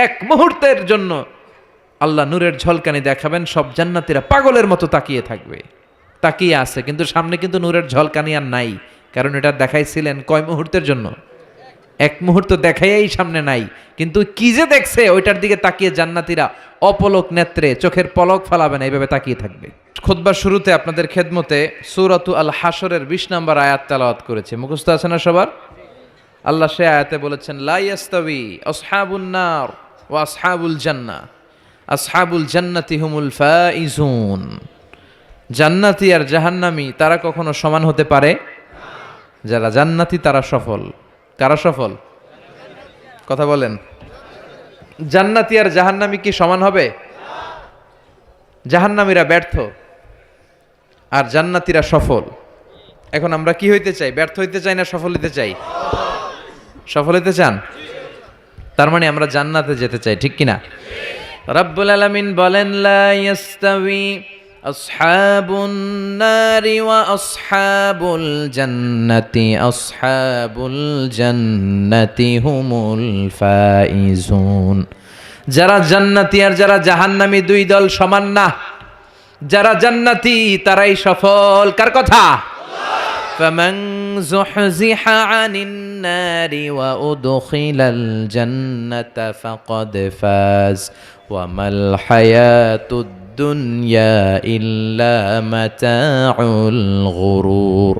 এক মুহূর্তের জন্য আল্লাহ নূরের ঝলকানি দেখাবেন, সব জান্নাতীরা পাগলের মতো তাকিয়ে থাকবে, তাকিয়ে আছে, কিন্তু সামনে কিন্তু নূরের ঝলকানি আর নাই, কারণ এটা দেখাইছিলেন কয় মুহূর্তের জন্য? এক মুহূর্ত দেখাইয়াই সামনে নাই, কিন্তু কি যে দেখছে ওইটার দিকে তাকিয়ে জান্নাতীরা অপলক নেত্রে চোখের পলক ফালাবে না, এইভাবে তাকিয়ে থাকবে। খুতবার শুরুতে আপনাদের খেদমতে সূরাতু আল হাশরের 20 নম্বর আয়াত তেলাওয়াত করেছে, মুখস্থ আছে না সবার? আল্লাহ সে আয়াতে বলেছেন, লা ইয়াস্তাবি আসহাবুন নার ওয়া আসহাবুল জান্নাহ, আসহাবুল জান্নাতি হুমুল ফাইজুন। জান্নাতি আর জাহান্নামী তারা কখনো সমান হতে পারে? যারা জান্নাতি তারা সফল। কারা সফল? কথা বলেন। জান্নাতি আর জাহান্নামী কি সমান হবে? জাহান্নামীরা ব্যর্থ আর জান্নাতীরা সফল। এখন আমরা কি হইতে চাই? ব্যর্থ হইতে চাই না সফল হইতে চাই? সফল হইতে চান? তার মানে আমরা জান্নাতে যেতে চাই, ঠিক কিনা? রব্বুল আলামিন বলেন, লা ইয়াস্তাবি আসহাবুন নারি ওয়া আসহাবুল জান্নাতি, আসহাবুল জান্নাতি হুমুল ফাইজুন। যারা জান্নাতি আর যারা জাহান্নামী দুই দল সমান না। যারা জান্নাতি তারাই সফল। কার কথা? ফামান যুহজিহা আনিন নারি ওয়া উদখিলাল জান্নাতা ফাকাদ ফাজ ওয়া মাল হায়াতুদ দুনিয়া ইল্লা মাতাউল গুরুর।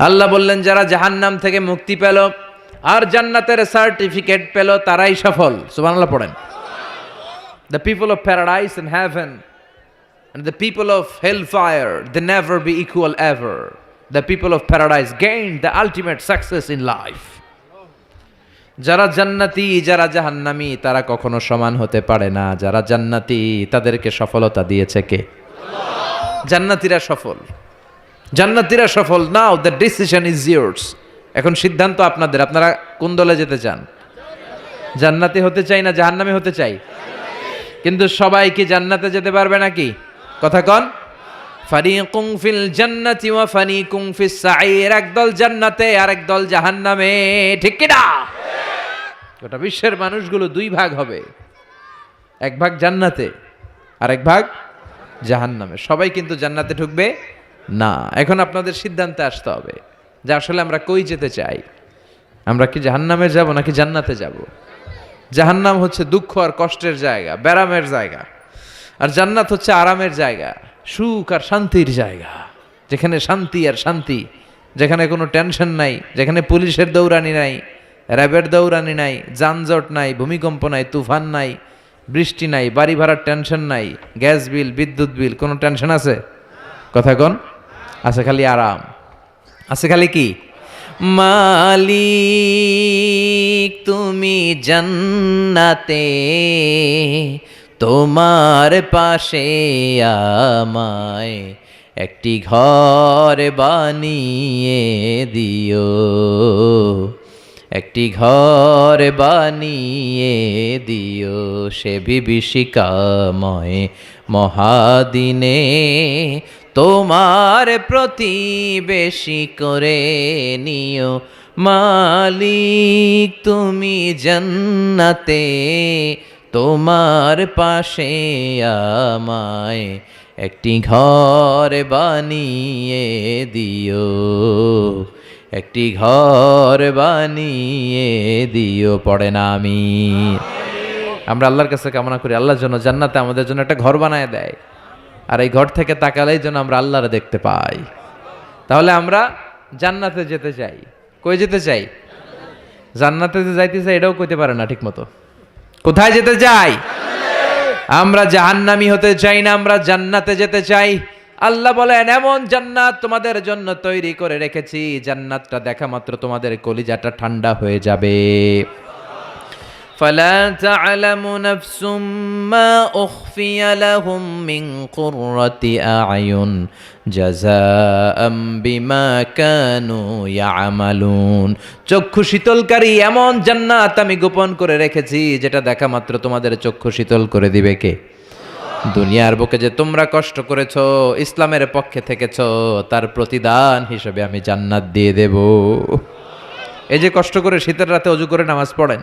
আল্লাহ বললেন, যারা জাহান্নাম থেকে মুক্তি পেল আর জান্নাতের সার্টিফিকেট পেল তারাই সফল। সুবহানাল্লাহ পড়েন। The people of paradise and heaven and the people of hellfire, they never be equal ever. The people of paradise gain the ultimate success in life. যারা জান্নাতি যারা জাহান্নামী তারা কখনো সমান হতে পারে না। যারা জান্নাতি তাদেরকে সফলতা দিয়েছে কে? জান্নাতীরা সফল। জান্নাতীরা সফল। নাও দ্য ডিসিশন ইজ ইয়ার্স। এখন সিদ্ধান্ত আপনাদের। আপনারা কোন দলে যেতে চান? জান্নাতি হতে চাই না জাহান্নামী হতে চাই? কিন্তু সবাই কি জান্নাতে যেতে পারবে নাকি? কথা কন। ফারিকুম ফিল জান্নাতি ওয়া ফারিকুম ফিস সাঈর। একদল জান্নাতে আর একদল জাহান্নামে, ঠিক কি না? গোটা বিশ্বের মানুষগুলো দুই ভাগ হবে, এক ভাগ জান্নাতে আর এক ভাগ জাহান্নামে। সবাই কিন্তু জান্নাতে ঢুকবে না। এখন আপনাদের সিদ্ধান্তে আসতে হবে যে আসলে আমরা কই যেতে চাই। আমরা কি জাহান্নামে যাব নাকি জান্নাতে যাব? জাহান্নাম হচ্ছে দুঃখ আর কষ্টের জায়গা, ব্যারামের জায়গা, আর জান্নাত হচ্ছে আরামের জায়গা, সুখ আর শান্তির জায়গা, যেখানে শান্তি আর শান্তি, যেখানে কোনো টেনশন নাই, যেখানে পুলিশের দৌড়ানি নাই, র্যাবের দৌড়ানি নাই, যানজট নাই, ভূমিকম্প নাই, তুফান নাই, বৃষ্টি নাই, বাড়ি ভাড়ার টেনশন নাই, গ্যাস বিল, বিদ্যুৎ বিল, কোনো টেনশন আছে? কথা কন। আছে খালি আরাম, আছে খালি কি? মালিক তুমি জান্নাতে, তোমার পাশে আমায় একটি ঘর বানিয়ে দিও, একটি ঘর বানিয়ে দিও সে বিভীষিকাময় মহাদিনে, তোমার প্রতিবেশী করে নিও। মালিক তুমি জান্নাতে, তোমার পাশে আমায় একটি ঘর বানিয়ে দিও, একটি ঘর বানিয়ে দিও। পড়ে না আমিন? আমরা আল্লাহর কাছে কামনা করি আল্লাহর জন্য জান্নাতে আমাদের জন্য একটা ঘর বানায় দেয়, আর এই ঘর থেকে তাকালেই যেন আমরা আল্লাহরে দেখতে পাই। তাহলে আমরা জান্নাতে যেতে চাই। কই যেতে চাই? জান্নাতে যে যাইতে চাই এটাও কইতে পারে না ঠিক মতো। কোথায় যেতে চাই? আমরা জাহান্নামী হতে চাই না, আমরা জান্নাতে যেতে চাই। আল্লাহ বলেন, এমন জান্নাত তোমাদের জন্য তৈরি করে রেখেছি, জান্নাতটা দেখা মাত্র তোমাদের কলিজাটা ঠান্ডা হয়ে যাবে। فلا تعلم نفس ما أخفي لهم من قرة أعين جزاء بما كانوا يعملون। চক্ষু শীতলকারী এমন জান্নাত আমি গোপন করে রেখেছি, যেটা দেখা মাত্র তোমাদের চক্ষু শীতল করে দিবে কে? দুনিয়ার বুকে যে তোমরা কষ্ট করেছো, ইসলামের পক্ষে থেকেছো, তার প্রতিদান হিসেবে আমি জান্নাত দিয়ে দেব। এই যে কষ্ট করে শীতের রাতে ওযু করে নামাজ পড়েন,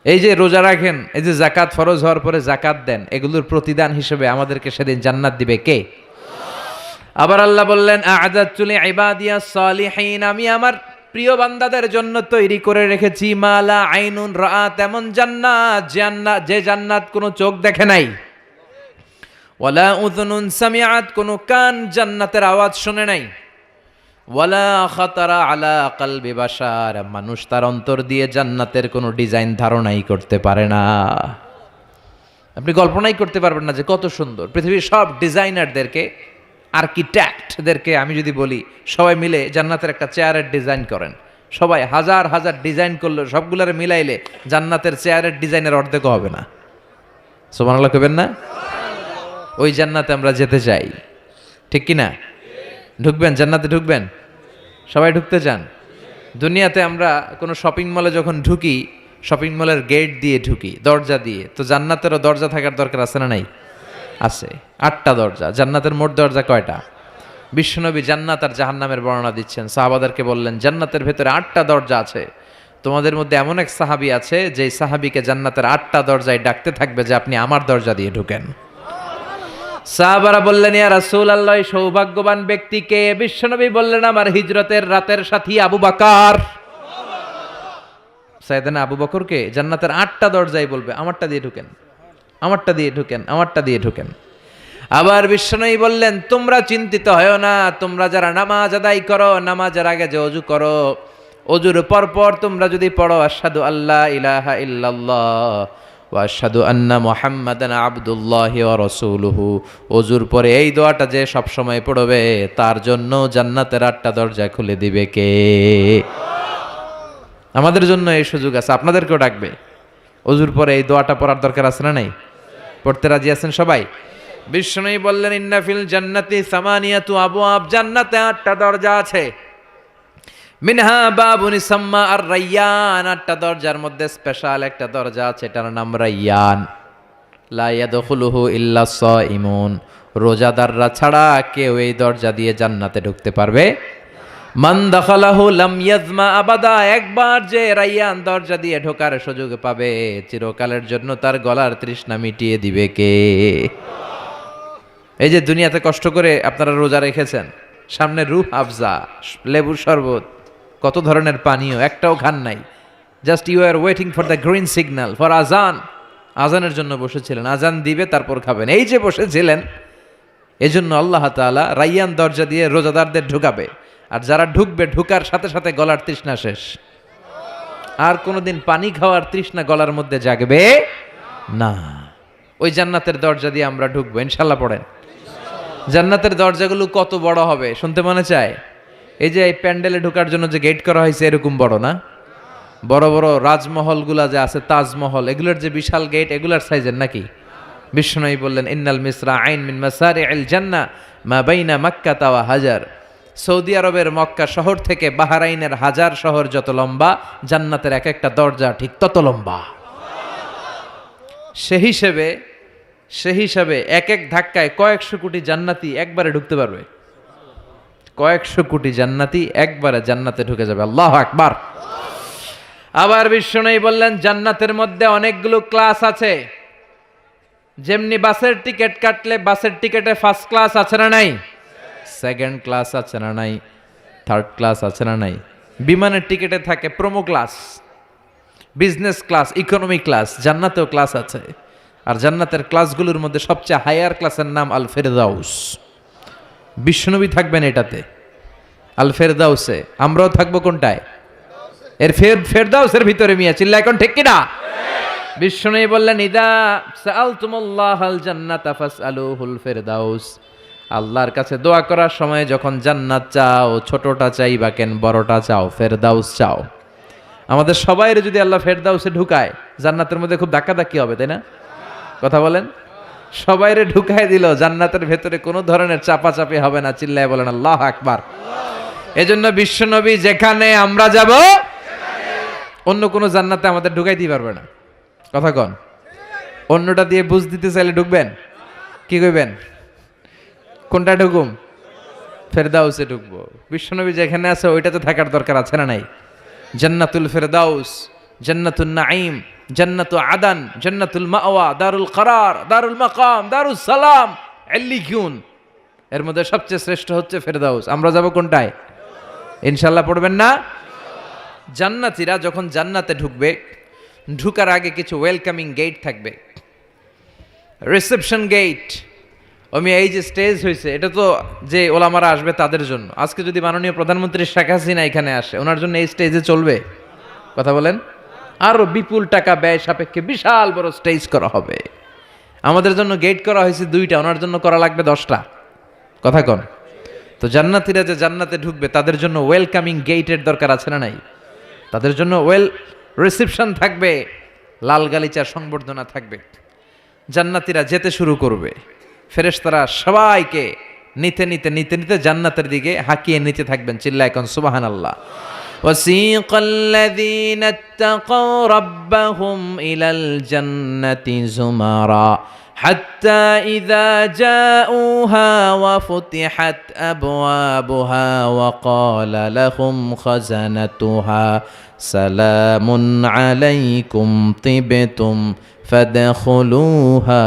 এই যে রোজা রাখেন, এই যে যাকাত ফরজ হওয়ার পরে যাকাত দেন, এগুলোর প্রতিদান হিসেবে আমাদেরকে সেদিন জান্নাত দিবে কে? আবার আল্লাহ বললেন আ'আদাতু লিইবাদিয়াস সালিহিন, আমি আমার প্রিয় বান্দাদের জন্য তৈরি করে রেখেছি মালা আইনুন রাআত, এমন জান্নাত, যে জান্নাত কোনো চোখ দেখে নাই, ওয়ালা উযুনুন সামিআত, কোনো কান জান্নাতের আওয়াজ শুনে নাই, ওয়ালা খাতারা আলা কলবি বাশার, মানুষ তার অন্তর দিয়ে জান্নাতের কোনো ডিজাইন ধারণাই করতে পারে না। আপনি কল্পনাই করতে পারবেন না যে কত সুন্দর। পৃথিবীর সব ডিজাইনারদেরকে, আর্কিটেক্টদেরকে আমি যদি বলি সবাই মিলে জান্নাতের একটা চেয়ারের ডিজাইন করেন, সবাই হাজার হাজার ডিজাইন করলে সবগুলোরে মিলাইলে জান্নাতের চেয়ারের ডিজাইনের অর্ধেকও হবে না। সুবহানাল্লাহ কইবেন না? ওই জান্নাতে আমরা যেতে চাই, ঠিক কি না? ঢুকবেন জান্নাতে? ঢুকবেন? সবাই ঢুকতে চান? দুনিয়াতে আমরা কোনো শপিং মলে যখন ঢুকি, শপিং মলের গেট দিয়ে ঢুকি, দরজা দিয়ে, তো জান্নাতেরও দরজা থাকার দরকার আছে না নাই? আছে। 8টা দরজা। জান্নাতের মোট দরজা কয়টা? বিশ্বনবী জান্নাত আর জাহান্নামের বর্ণনা দিচ্ছেন, সাহাবাদেরকে বললেন জান্নাতের ভেতরে 8টা দরজা আছে। তোমাদের মধ্যে এমন এক সাহাবী আছে যে সাহাবীকে জান্নাতের 8টা দরজায় ডাকতে থাকবে যে আপনি আমার দরজা দিয়ে ঢুকেন। সাহাবারা বললেন ইয়া রাসূলুল্লাহ, সৌভাগ্যবান ব্যক্তিকে? বিশ্বনবী বললেন আমার হিজরতের রাতের সাথী আবু বকর। সাইয়েদনা আবু বকরকে জান্নাতের 8টা দরজায় বলবে আমারটা দিয়ে ঢুকেন, আমারটা দিয়ে ঢুকেন, আমারটা দিয়ে ঢুকেন। আবার বিশ্বনবী বললেন তোমরা চিন্তিত হয়ো না, তোমরা যারা নামাজ আদায় করো, নামাজের আগে যে ওযু করো, ওযুর পর তোমরা যদি পড়ো আশহাদু আল্লা ইলাহা ইল্লাল্লাহ ওয়া আশহাদু আন্না মুহাম্মাদান আবদুল্লাহি ওয়া রাসূলুহু, ওযুর পরে এই দোয়াটা যে সব সময় পড়বে তার জন্য জান্নাতের 8টা দরজা খুলে দিবে কে? আমাদের জন্য এই সুযোগ আছে, আপনাদেরকেও ডাকবে। ওযুর পরে এই দোয়াটা পড়ার দরকার আছে না নাই? পড়তে রাজি আছেন সবাই? বিষ্ণুই বললেন ইন্না ফিল জান্নাতি সামানিয়াতু আবওয়াব, জান্নাতে 8টা দরজা আছে। মিনহা বাবুন ইসাম্মা আর রায়্যান, 8টা দরজার মধ্যে স্পেশাল একটা দরজা আছে, এটার নাম রায়্যান। লা ইয়াদখুলুহু ইল্লা সাইমুন, রোজাদাররা ছাড়া কেউ এই দরজা দিয়ে জান্নাতে ঢুকতে পারবে। মান দাখালাহু লাম ইয়াজমা আবাদা, একবার যে রায়্যান দরজা দিয়ে ঢোকার সুযোগ পাবে চিরকালের জন্য তার গলার তৃষ্ণা মিটিয়ে দিবে কে? এই যে দুনিয়াতে কষ্ট করে আপনারা রোজা রেখেছেন, সামনে রূহ আফজা, লেবুর শরবত, কত ধরনের পানীয়, একটাও খান নাই। Just you are waiting for the green signal for আজান, আজানের জন্য বসেছিলেন, আজান দিবে তারপর খাবেন, এই যে বসেছিলেন। এজন্য আল্লাহ তাআলা রায়্যান দরজা দিয়ে রোজাদারদের ঢুকাবে, আর যারা ঢুকবে ঢুকার সাথে সাথে গলার তৃষ্ণা শেষ, আর কোনোদিন পানি খাওয়ার তৃষ্ণা গলার মধ্যে জাগবে না। ওই জান্নাতের দরজা দিয়ে আমরা ঢুকবো ইনশাল্লাহ। পড়েন জান্নাতের দরজাগুলো কত বড় হবে শুনতে মনে চায়? এই যে এই প্যান্ডেলে ঢোকার জন্য যে গেট করা হয়েছে এরকম বড় না? বড় বড় রাজমহলগুলা যে আছে, তাজমহল, এগুলোর যে বিশাল গেট, এগুলার সাইজের নাকি? বিষ্ণুই বললেন ইন্নাল মিসরা আইন মিন মাসারি'ল জান্নাহ মা বাইনা মাক্কা ওয়া হাজার, সৌদি আরবের মক্কা শহর থেকে বাহরাইনের হাজার শহর যত লম্বা, জান্নাতের এক একটা দরজা ঠিক তত লম্বা। সে হিসাবে এক এক ধাক্কায় কয়েকশো কোটি জান্নাতি একবারে ঢুকতে পারবে। কয়েকশো কোটি জান্নাতি একবারে জান্নাতে ঢুকে যাবে। আল্লাহু আকবার। আবার বিষ্ণুই বললেন জান্নাতের মধ্যে অনেকগুলো ক্লাস আছে। যেমনি বাসের টিকিট কাটলে বাসের টিকিটে ফার্স্ট ক্লাস আছে না নাই, সেকেন্ড ক্লাস আছে না নাই, থার্ড ক্লাস আছে না নাই, বিমানের টিকিটে থাকে promo class, business class, economy class, জান্নাতেও ক্লাস আছে। আর জান্নাতের ক্লাসগুলোর মধ্যে সবচেয়ে হায়ার ক্লাসের নাম আল ফেরদাউস। বিশ্বনবী থাকবেন এটাতে, আল ফেরদাউসে। আমরাও থাকবো কোনটায়? এর ফেরদাউসের ভিতরে। মিয়া চিল্লা এখন ঠিক কিনা? বিশ্বনবী বললেন ইদা সাআলতুমুল্লাহাল জান্নাতা ফাসআলুহুল ফেরদাউস, আল্লাহর কাছে দোয়া করার সময় যখন জান্নাত চাও, ছোটটা চাইবা কেন, বড়টা চাও, ফেরদাউস চাও। আমাদের সবাইরে যদি আল্লাহ ফেরদাউসে ঢুকায়, জান্নাতের মধ্যে খুব ধাক্কাধাক্কি হবে, তাই না? কথা বলেন। সবাইরে ঢুকায় দিল, জান্নাতের ভেতরে কোনো ধরনের চাপাচাপি হবে না। চিল্লায় বলেন আল্লাহু আকবার। এজন্য বিশ্বনবী যেখানে আমরা যাব, অন্য কোনো জান্নাতে আমাদের ঢুকাইতে পারবে না। কথা কন। অন্যটা দিয়ে বুঝ দিতে চাইলে ঢুকবেন, কি কইবেন? কোনটা ঢুকুম? ফেরদাউসে ঢুকবো। বিশ্বনবী যেখানে আছে ওইটাতে থাকার দরকার আছে না নাই? জান্নাতুল ফেরদাউস, জান্নাতুন নাঈম, জান্নাতু আদান, জান্নাতুল মাওয়া, দারুল করার, দারুল মাকাম, দারুস সালাম, এল্লিকুন। এর মধ্যে সবচেয়ে শ্রেষ্ঠ হচ্ছে ফেরদাউস। আমরা যাব কোনটায়? ইনশাআল্লাহ পড়বেন না? জান্নাতীরা যখন জান্নাতে ঢুকবে, ঢুকার আগে কিছু ওয়েলকামিং গেট থাকবে, রিসেপশন গেট। এই যে স্টেজ হয়েছে, এটা তো যে ওলামারা আসবে তাদের জন্য। আজকে যদি মাননীয় প্রধানমন্ত্রী শেখ হাসিনা এখানে আসে, ওনার জন্য এই স্টেজে চলবে? কথা বলেন। আরো বিপুল টাকা ব্যয় সাপেক্ষে বিশাল বড় স্টেজ করা হবে। আমাদের জন্য গেট করা হয়েছে 2টা, ওনার জন্য করা লাগবে 10টা। কথা কন। তো জান্নাতীরা যে জান্নাতে ঢুকবে তাদের জন্য ওয়েলকামিং গেটের দরকার আছে না নাই? তাদের জন্য রিসেপশন থাকবে, লাল গালিচার সংবর্ধনা থাকবে। জান্নাতীরা যেতে শুরু করবে, ফেরেশতারা সবাইকে নিতে নিতে নিতে নিতে জান্নাতের দিকে হাঁকিয়ে নিতে থাকবেন। চিল্লায় কোন সুবহানাল্লাহ। وسيق الذين اتقوا ربهم إلى الجنة زمرا حتى إذا جاءوها وفتحت أبوابها وقال لهم خزنتها سلام عليكم طبتم فادخلوها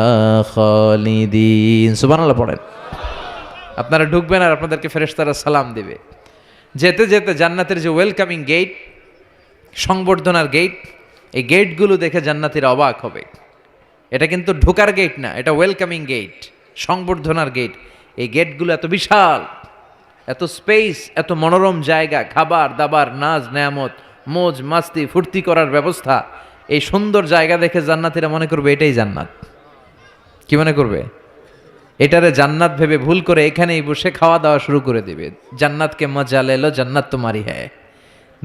خالدين। সুবহানাল্লাহ পড়েন। আপনারা ঢুকবেন আর আপনাদেরকে ফেরেশতারা সালাম দিবে। যেতে যেতে জান্নাতের যে ওয়েলকামিং গেট, সংবর্ধনার গেট, এই গেটগুলো দেখে জান্নাতীরা অবাক হবে। এটা কিন্তু ঢোকার গেট না, এটা ওয়েলকামিং গেট, সংবর্ধনার গেট। এই গেটগুলো এত বিশাল, এত স্পেস, এত মনোরম জায়গা, খাবার দাবার, নাজ নেয়ামত, মোজ মাস্তি, ফুর্তি করার ব্যবস্থা। এই সুন্দর জায়গা দেখে জান্নাতীরা মনে করবে এটাই জান্নাত। কি মনে করবে? এটারে জান্নাত ভেবে ভুল করে এখানেই বসে খাওয়া দাওয়া শুরু করে দিবে। জান্নাতকে মজা লেলো, জান্নাত তোমারই হ্যায়।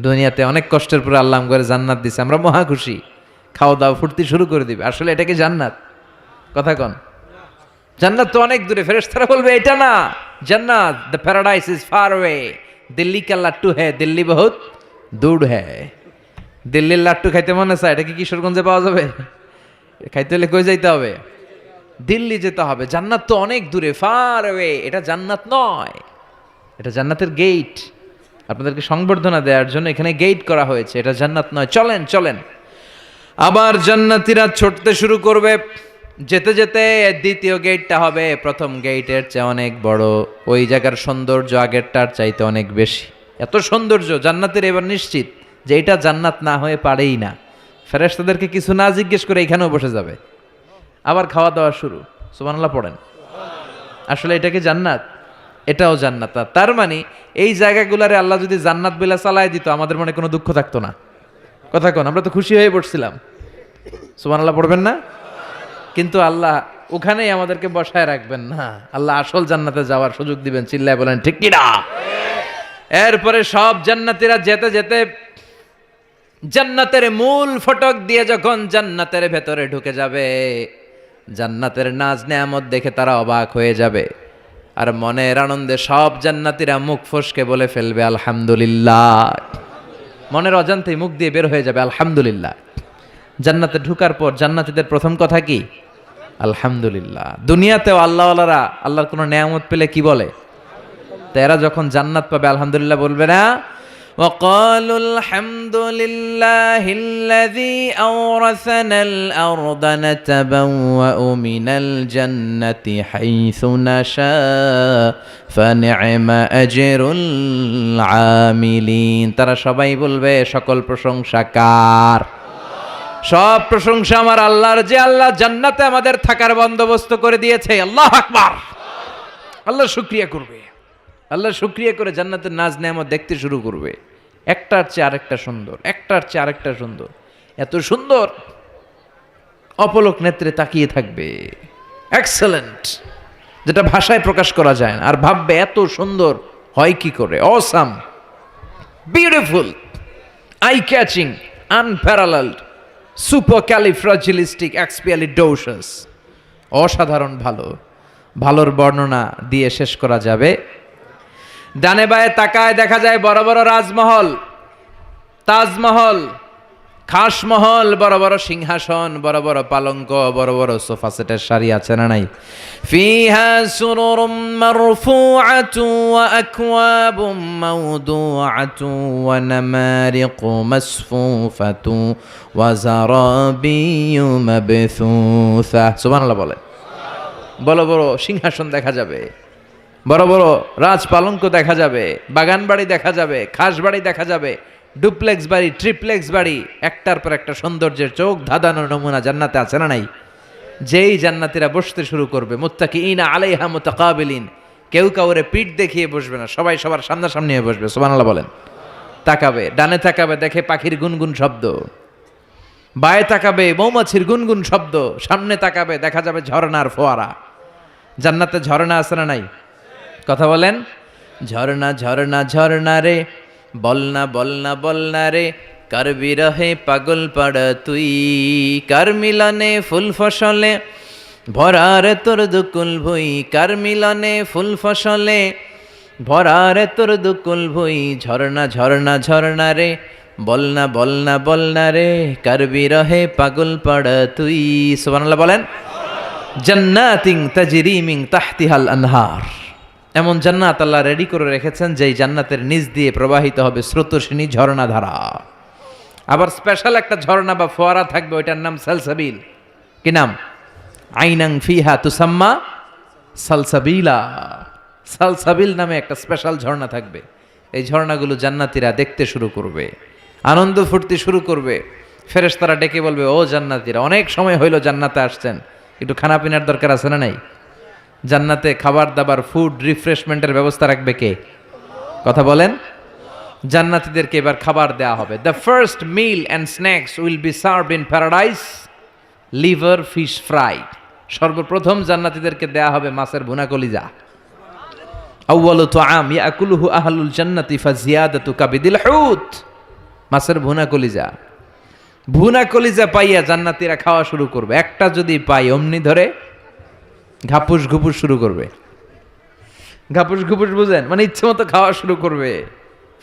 দুনিয়াতে অনেক কষ্টের পরে আল্লাহ করে জান্নাত দিছে, আমরা মহা খুশি, খাওয়া দাওয়া ফুর্তি শুরু করে দিবে। আসলে এটা কি জান্নাত? কথা কন। জান্নাত তো অনেক দূরে। ফেরেশতারা বলবে এটা না জান্নাত, the paradise is far way, Delhi কা লাট্টু হ্যায়, দিল্লি বহুত দূর হ্যায়। দিল্লির লাট্টু খাইতে মনে চায়, এটা কি কিশোরগঞ্জে পাওয়া যাবে? খাইতে হলে কই যাইতে হবে? দিল্লি যেতে হবে। জান্নাত তো অনেক দূরে, ফার ওয়ে। এটা জান্নাত নয়, এটা জান্নাতের গেট। আপনাদেরকে সংবর্ধনা দেওয়ার জন্য এখানে গেট করা হয়েছে, এটা জান্নাত নয়। চলেন চলেন। আবার জান্নাতীরা ছুটতে শুরু করবে। যেতে যেতে দ্বিতীয় গেটটা হবে প্রথম গেটের চেয়ে অনেক বড়। ওই জায়গার সৌন্দর্য আগেরটার চাইতে অনেক বেশি। এত সৌন্দর্য জান্নাতের এবার নিশ্চিত যে এটা জান্নাত না হয়ে পারেই না। ফেরেশতাদেরকে কিছু না জিজ্ঞেস করে এখানেও বসে যাবে। আবার খাওয়া দাওয়া শুরু। সুবহানাল্লাহ পড়েন। আসলে এটা কি জান্নাত? এটাও জান্নাত। তার মানে এই জায়গাগুলারে আল্লাহ যদি জান্নাত বলে চালায় দিত, আমাদের মনে কোনো দুঃখ থাকতো না। কথা কোন, আমরা তো খুশি হয়ে পড়ছিলাম। সুবহানাল্লাহ পড়বেন না? কিন্তু আল্লাহ ওখানেই আমাদেরকে বসায় রাখবেন না, আল্লাহ আসল জান্নাতে যাওয়ার সুযোগ দিবেন। চিল্লায় বলেন ঠিক কি না? এরপরে সব জান্নাতীরা যেতে যেতে জান্নাতের মূল ফটক দিয়ে যখন জান্নাতের ভেতরে ঢুকে যাবে, জান্নাতের নাজ নেয়ামত দেখে তারা অবাক হয়ে যাবে। আর মনের আনন্দে সব জান্নাতীরা মুখ ফসকে বলে ফেলবে আলহামদুলিল্লাহ। মনের অজান্তেই মুখ দিয়ে বের হয়ে যাবে আলহামদুলিল্লাহ। জান্নাতে ঢুকার পর জান্নাতীদের প্রথম কথা কি? আলহামদুলিল্লাহ। দুনিয়াতেও আল্লাহওয়ালারা আল্লাহর কোনো নেয়ামত পেলে কি বলে? তো এরা যখন জান্নাত পাবে আলহামদুলিল্লাহ বলবে না? وقالوا الحمد لله الذي أورثنا الأرض نتبوأ من الجنة حيث نشاء فنعم أجر العاملين। তারা সবাই বলবে সকল প্রশংসা কার? সব প্রশংসা আমার আল্লাহর, যে আল্লাহ জান্নাতে আমাদের থাকার বন্দোবস্ত করে দিয়েছে। আল্লাহু আকবার। আল্লাহ শুকরিয়া করবে। আল্লাহ শুকরিয়া করে জান্নাতের নাজ নেয়ামত দেখতে শুরু করবে। একটার চেয়ে আরেকটা সুন্দর, একটার চেয়ে আরেকটা সুন্দর। এত সুন্দর অপলক নেত্রে তাকিয়ে থাকবে। এক্সেলেন্ট, যেটা ভাষায় প্রকাশ করা যায় না। আর ভাববে এত সুন্দর হয় কি করে? Awesome, beautiful, eye catching, unparalleled, supercalifragilisticexpialidocious. অসাধারণ ভালো। ভালোর বর্ণনা দিয়ে শেষ করা যাবে। ডানে বায়ে তাকায় দেখা যায় বড় বড় রাজমহল, তাজমহল, খাস মহল, বড় বড় সিংহাসন, বড় বড় পালঙ্ক, বড় বড় সোফা সেটের সারি আছে না নাই? ফিহা সুরুরুম মারফুআতু ওয়া আকওয়াবুম মাওদুআতু ওয়া নামারিকু মাসফুফাতু ওয়া যারাবিয়্যু মাবথুসা। সুবহানাল্লাহ বলে। বড় বড় সিংহাসন দেখা যাবে, বড় বড় রাজ পালঙ্ক দেখা যাবে, বাগান বাড়ি দেখা যাবে, খাস বাড়ি দেখা যাবে, ডুপ্লেক্স বাড়ি, ট্রিপ্লেক্স বাড়ি, একটার পর একটা সৌন্দর্যের চোখ ধাঁধানোর নমুনা জান্নাতে আছে না নাই? যেই জান্নাতীরা বসতে শুরু করবে, মুত্তাকিইনা আলাইহা মুতাকাবিলিন, কেউ কাউরে পিঠ দেখিয়ে বসবে না, সবাই সবার সামনাসামনি হয়ে বসবে। সুবহানাল্লাহ বলেন। তাকাবে, ডানে তাকাবে, দেখে পাখির গুনগুন শব্দ, বায়ে তাকাবে মৌমাছির গুনগুন শব্দ, সামনে তাকাবে দেখা যাবে ঝর্ণার ফোয়ারা। জান্নাতে ঝর্ণা আছে না নাই? কথা বলেন। ঝর্ণা ঝর্ণা ঝর্ণা রে, বলনা বলনা বলনা রে, কার বিরহে পাগল পাড়া তুই, কার মিলনে ফুল ফসলে ভরা রে তোর দুকুল ভুই, কার মিলনে ফুল ফসলে ভরা রে তোর দুকুল ভুই। ঝর্ণা ঝর্ণা ঝর্ণা রে, বলনা বলনা বলনা রে, কার বিরহে পাগল পাড়া তুই। সুবহানাল্লাহ বলেন। জান্নাতিন তাজরি মিন তাহতিহাল আনহার, এমন জান্নাত আল্লাহ রেডি করে রেখেছেন যেই জান্নাতের নিচ দিয়ে প্রবাহিত হবে স্রোতস্বিনী ঝর্ণা ধারা। আবার স্পেশাল একটা ঝর্ণা বা ফোয়ারা থাকবে, ওইটার নাম সালসাবিল। কি নাম? আইনাং ফিহা তুসাম্মা সালসাবিলা। সালসাবিল নামে একটা স্পেশাল ঝর্ণা থাকবে। এই ঝর্ণাগুলো জান্নাতীরা দেখতে শুরু করবে, আনন্দ ফুর্তি শুরু করবে। ফেরেশতারা ডেকে বলবে, ও জান্নাতীরা, অনেক সময় হইলো জান্নাতে আসছেন, একটু খানা পিনার দরকার আছে না নাই? জান্নাতে খাবার দাবার, ফুড রিফ্রেশমেন্টের ব্যবস্থা রাখবে কে? কথা বলেন। জান্নাতীদেরকে এবার খাবার দেয়া হবে। The first mill and snacks will be served in paradise liver fish fry. সর্বপ্রথম জান্নাতীদেরকে দেয়া হবে মাছের ভুনা কলিজা। আউয়ালু তুআম ইয়াকুলুহু আহলুল জান্নাতি ফাজিয়াদাতু কাবিদিল হুত। মাছের ভুনা কলিজা। ভুনা কলিজা পাইয়া জান্নাতীরা খাওয়া শুরু করবে। একটা যদি পাই অমনি ধরে ঘাপুস ঘুপুস শুরু করবে। ঘাপুস ঘুপুস বুঝেন? মানে ইচ্ছে মতো খাওয়া শুরু করবে।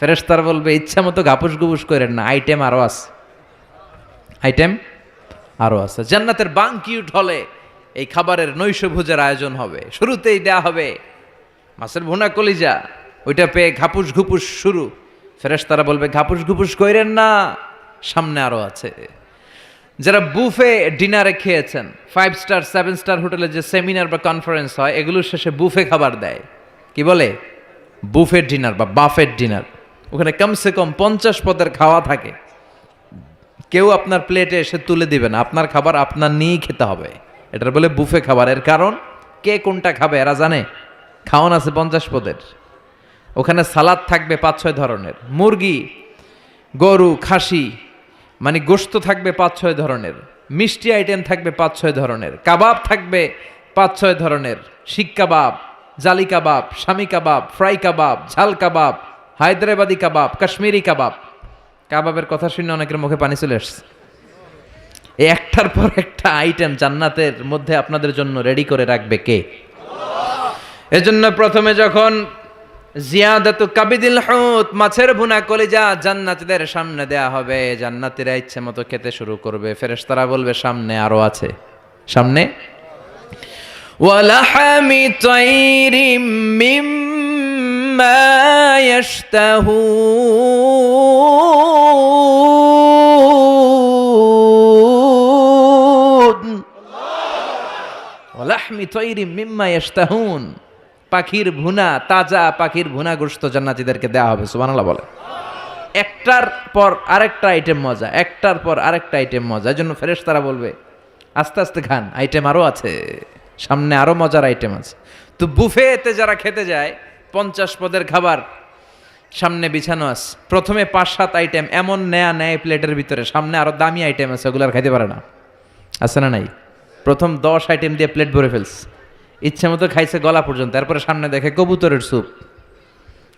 ফেরেশতারা বলবে, ইচ্ছা মতো ঘাপুস ঘুপুস করেন না, আইটেম আরো আছে, আইটেম আরো আছে। জান্নাতের বানকিউট হলে এই খাবারের নৈশভোজের আয়োজন হবে। শুরুতেই দেয়া হবে মাছের ভুনা কলিজা, ওইটা পেয়ে ঘাপুস ঘুপুস শুরু। ফেরেশতারা বলবে, ঘাপুস ঘুপুস কইরেন না, সামনে আরো আছে। যারা বুফে ডিনারে খেয়েছেন, 5 স্টার 7 স্টার হোটেলে যে সেমিনার বা কনফারেন্স হয়, এগুলোর শেষে বুফে খাবার দেয়। কি বলে? বুফেট ডিনার বা বাফেট ডিনার। ওখানে কমসে কম 50 পদের খাওয়া থাকে। কেউ আপনার প্লেটে এসে তুলে দিবে না, আপনার খাবার আপনার নিয়েই খেতে হবে। এটার বলে বুফে খাবার। এর কারণ, কে কোনটা খাবে এরা জানে। খাওয়ান আছে 50 পদের। ওখানে সালাদ থাকবে 5-6 ধরনের, মুরগি, গরু, খাসি, মানে গোশত থাকবে 5-6 ধরনের, মিষ্টি আইটেম থাকবে 5-6 ধরনের, কাবাব থাকবে 5-6 ধরনের, শিক কাবাব, জালি কাবাব, শামি কাবাব, ফ্রাই কাবাব, ঝাল কাবাব, হায়দ্রাবাদি কাবাব, কাশ্মীরি কাবাব। কাবাবের কথা শুনে অনেকের মুখে পানি চলে আসছে। এই একটার পর একটা আইটেম জান্নাতের মধ্যে আপনাদের জন্য রেডি করে রাখবে কে? এজন্য প্রথমে যখন জিয়াদাতু কাবিদিল হুত, মাছের ভুনা কলিজা জান্নাতীদের সামনে দেয়া হবে, জান্নাতীরা ইচ্ছে মতো খেতে শুরু করবে। ফেরেশতারা বলবে, সামনে আরো আছে, সামনে। ওয়ালাহামি তাইরিম মিম্মা ইয়াশতাহুন। ওয়ালাহমি তাইরিম মিম্মা ইয়াশতাহুন, পাখির ভুনা, তাজা পাখির ভুনা গোশত জান্নাতীদেরকে দেওয়া হবে। সুবহানাল্লাহ বলে। একটার পর আরেকটা আইটেম মজা, একটার পর আরেকটা আইটেম মজা। এই জন্য ফেরেশতারা বলবে, আস্তে আস্তে খান, আইটেম আরো আছে, সামনে আরো মজার আইটেম আছে। তো বুফেতে যারা খেতে যায়, 50 পদের খাবার সামনে বিছানো আছে। প্রথমে 5-7 আইটেম এমন নেয়া নেয় প্লেটের ভিতরে, সামনে আরো দামি আইটেম আছে, ওগুলো আর খাইতে পারে না। আছে না নাই? প্রথম 10 আইটেম দিয়ে প্লেট ভরে ফেলছে, ইচ্ছে মতো খাইছে গলা পর্যন্ত। তারপরে সামনে দেখে কবুতরের স্যুপ,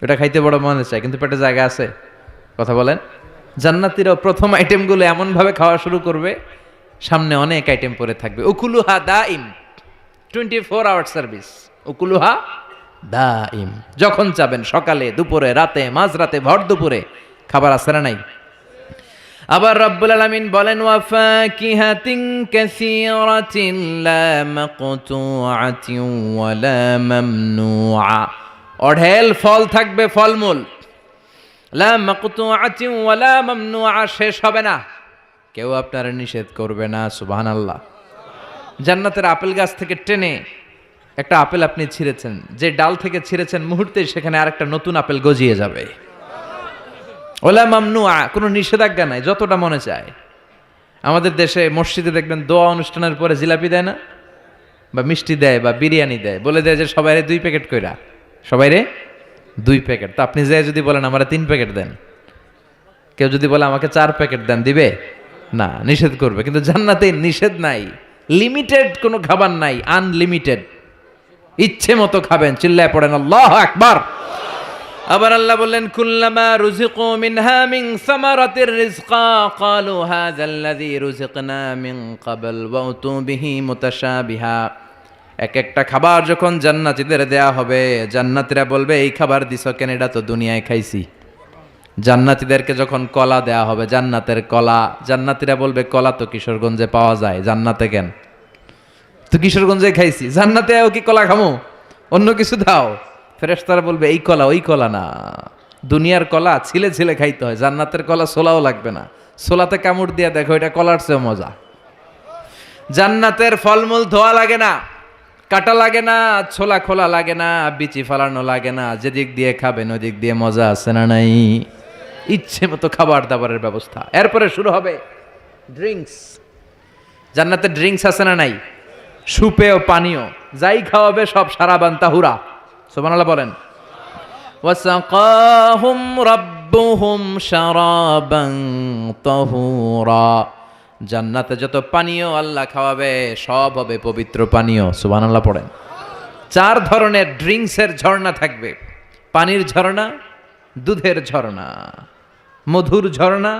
ওটা খাইতে বড় মনে চায়, কিন্তু পেটে জায়গা আছে। কথা বলেন। জান্নাতীরাও প্রথম আইটেমগুলো এমনভাবে খাওয়া শুরু করবে, সামনে অনেক আইটেম পরে থাকবে। উকুলুহা দাইম, 24 আওয়ার সার্ভিস। উকুলুহা দাইম, যখন চাবেন, সকালে, দুপুরে, রাতে, মাঝরাতে, ভর দুপুরে খাবার আছে না নাই? আবার রব্বুল আলামিন বলেন ওয়া ফাকিহাতিন কাসীরাতিন লা মাকতুআতিন ওয়া লা মামনুআ, অঢেল ফল থাকবে, ফলমূল, লা মাকতুআতিন ওয়া লা মামনুআ, শেষ হবে না, কেউ আপনারা নিষেধ করবে না। সুবহানাল্লাহ। জান্নাতের আপেল গাছ থেকে টেনে একটা আপেল আপনি ছিঁড়েছেন, যে ডাল থেকে ছিঁড়েছেন মুহূর্তেই সেখানে আরেকটা নতুন আপেল গজিয়ে যাবে। ওলা মামনুআ, কোনো নিষেধাজ্ঞা নাই, যতটা মনে চায়। আমাদের দেশে মসজিদে দেখবেন দোয়া অনুষ্ঠানের পরে জিলাপি দেয় না, বা মিষ্টি দেয়, বা বিরিয়ানি দেয়, বলে দেয় যে সবাইরে 2 প্যাকেট কইরা, সবাইরে 2 প্যাকেট। তো আপনি যে যদি বলেন আমারে 3 প্যাকেট দেন, কেউ যদি বলে আমাকে 4 প্যাকেট দেন, দিবে না, নিষেধ করবে। কিন্তু জান্নাতে নিষেধ নাই, লিমিটেড কোনো খাবার নাই, আনলিমিটেড, ইচ্ছে মতো খাবেন। চিল্লায় পড়েন আল্লাহু আকবার। আবার আল্লাহ বললেন কুল্লামা রুজিকু মিনহা মিন সামারাতির রিজকা ক্বালু হাযাল্লাযী রুজিকনা মিন ক্বাবল ওয়া উতু বিহি মুতাশাবিহা। এক একটা খাবার যখন জান্নাতীদের দেয়া হবে, জান্নাতীরা বলবে এই খাবার দিছো কেন, এটা তো দুনিয়ায় খাইছি। জান্নাতীদেরকে যখন কলা দেয়া হবে, জান্নাতের কলা, জান্নাতীরা বলবে কলা তো কিশোরগঞ্জে পাওয়া যায়, জান্নাতে কেন, তো কিশোরগঞ্জে খাইছি, জান্নাতেও কি কলা খামো, অন্য কিছু দাও। ফেরেশতারা বলবে এই কলা ওই কলা না, দুনিয়ার কলা ছিলে ছিলে খাইতে হয়, জান্নাতের কলা ছোলাও লাগবে না, ছোলাতে কামড় দিয়া দেখো এটা কলার চেয়েও মজা। জান্নাতের ফলমূল ধোয়া লাগে না, কাটা লাগে না, ছোলা খোলা লাগে না, বিচি ফালানো লাগে না, যেদিক দিয়ে খাবেন ওদিক দিয়ে মজা আছে না নাই, ইচ্ছে মতো খাবার দাবারের ব্যবস্থা। এরপরে শুরু হবে ড্রিঙ্কস। জান্নাতে ড্রিঙ্কস আছে না নাই, সুপেয় পানীয়, যাই খাওয়াবে সব সারাবান তাহুরা। সুবহানাল্লাহ বলেন। ওয়াসাকাহুম রাব্বুহুম শারাবান তাহুরা, জান্নাতে যত পানীয় আল্লাহ খাওয়াবে সব হবে পবিত্র পানীয়। সুবহানাল্লাহ পড়েন। 4 ধরনের ড্রিঙ্কসের ঝর্ণা থাকবে, পানির ঝর্ণা, দুধের ঝর্ণা, মধুর ঝর্ণা,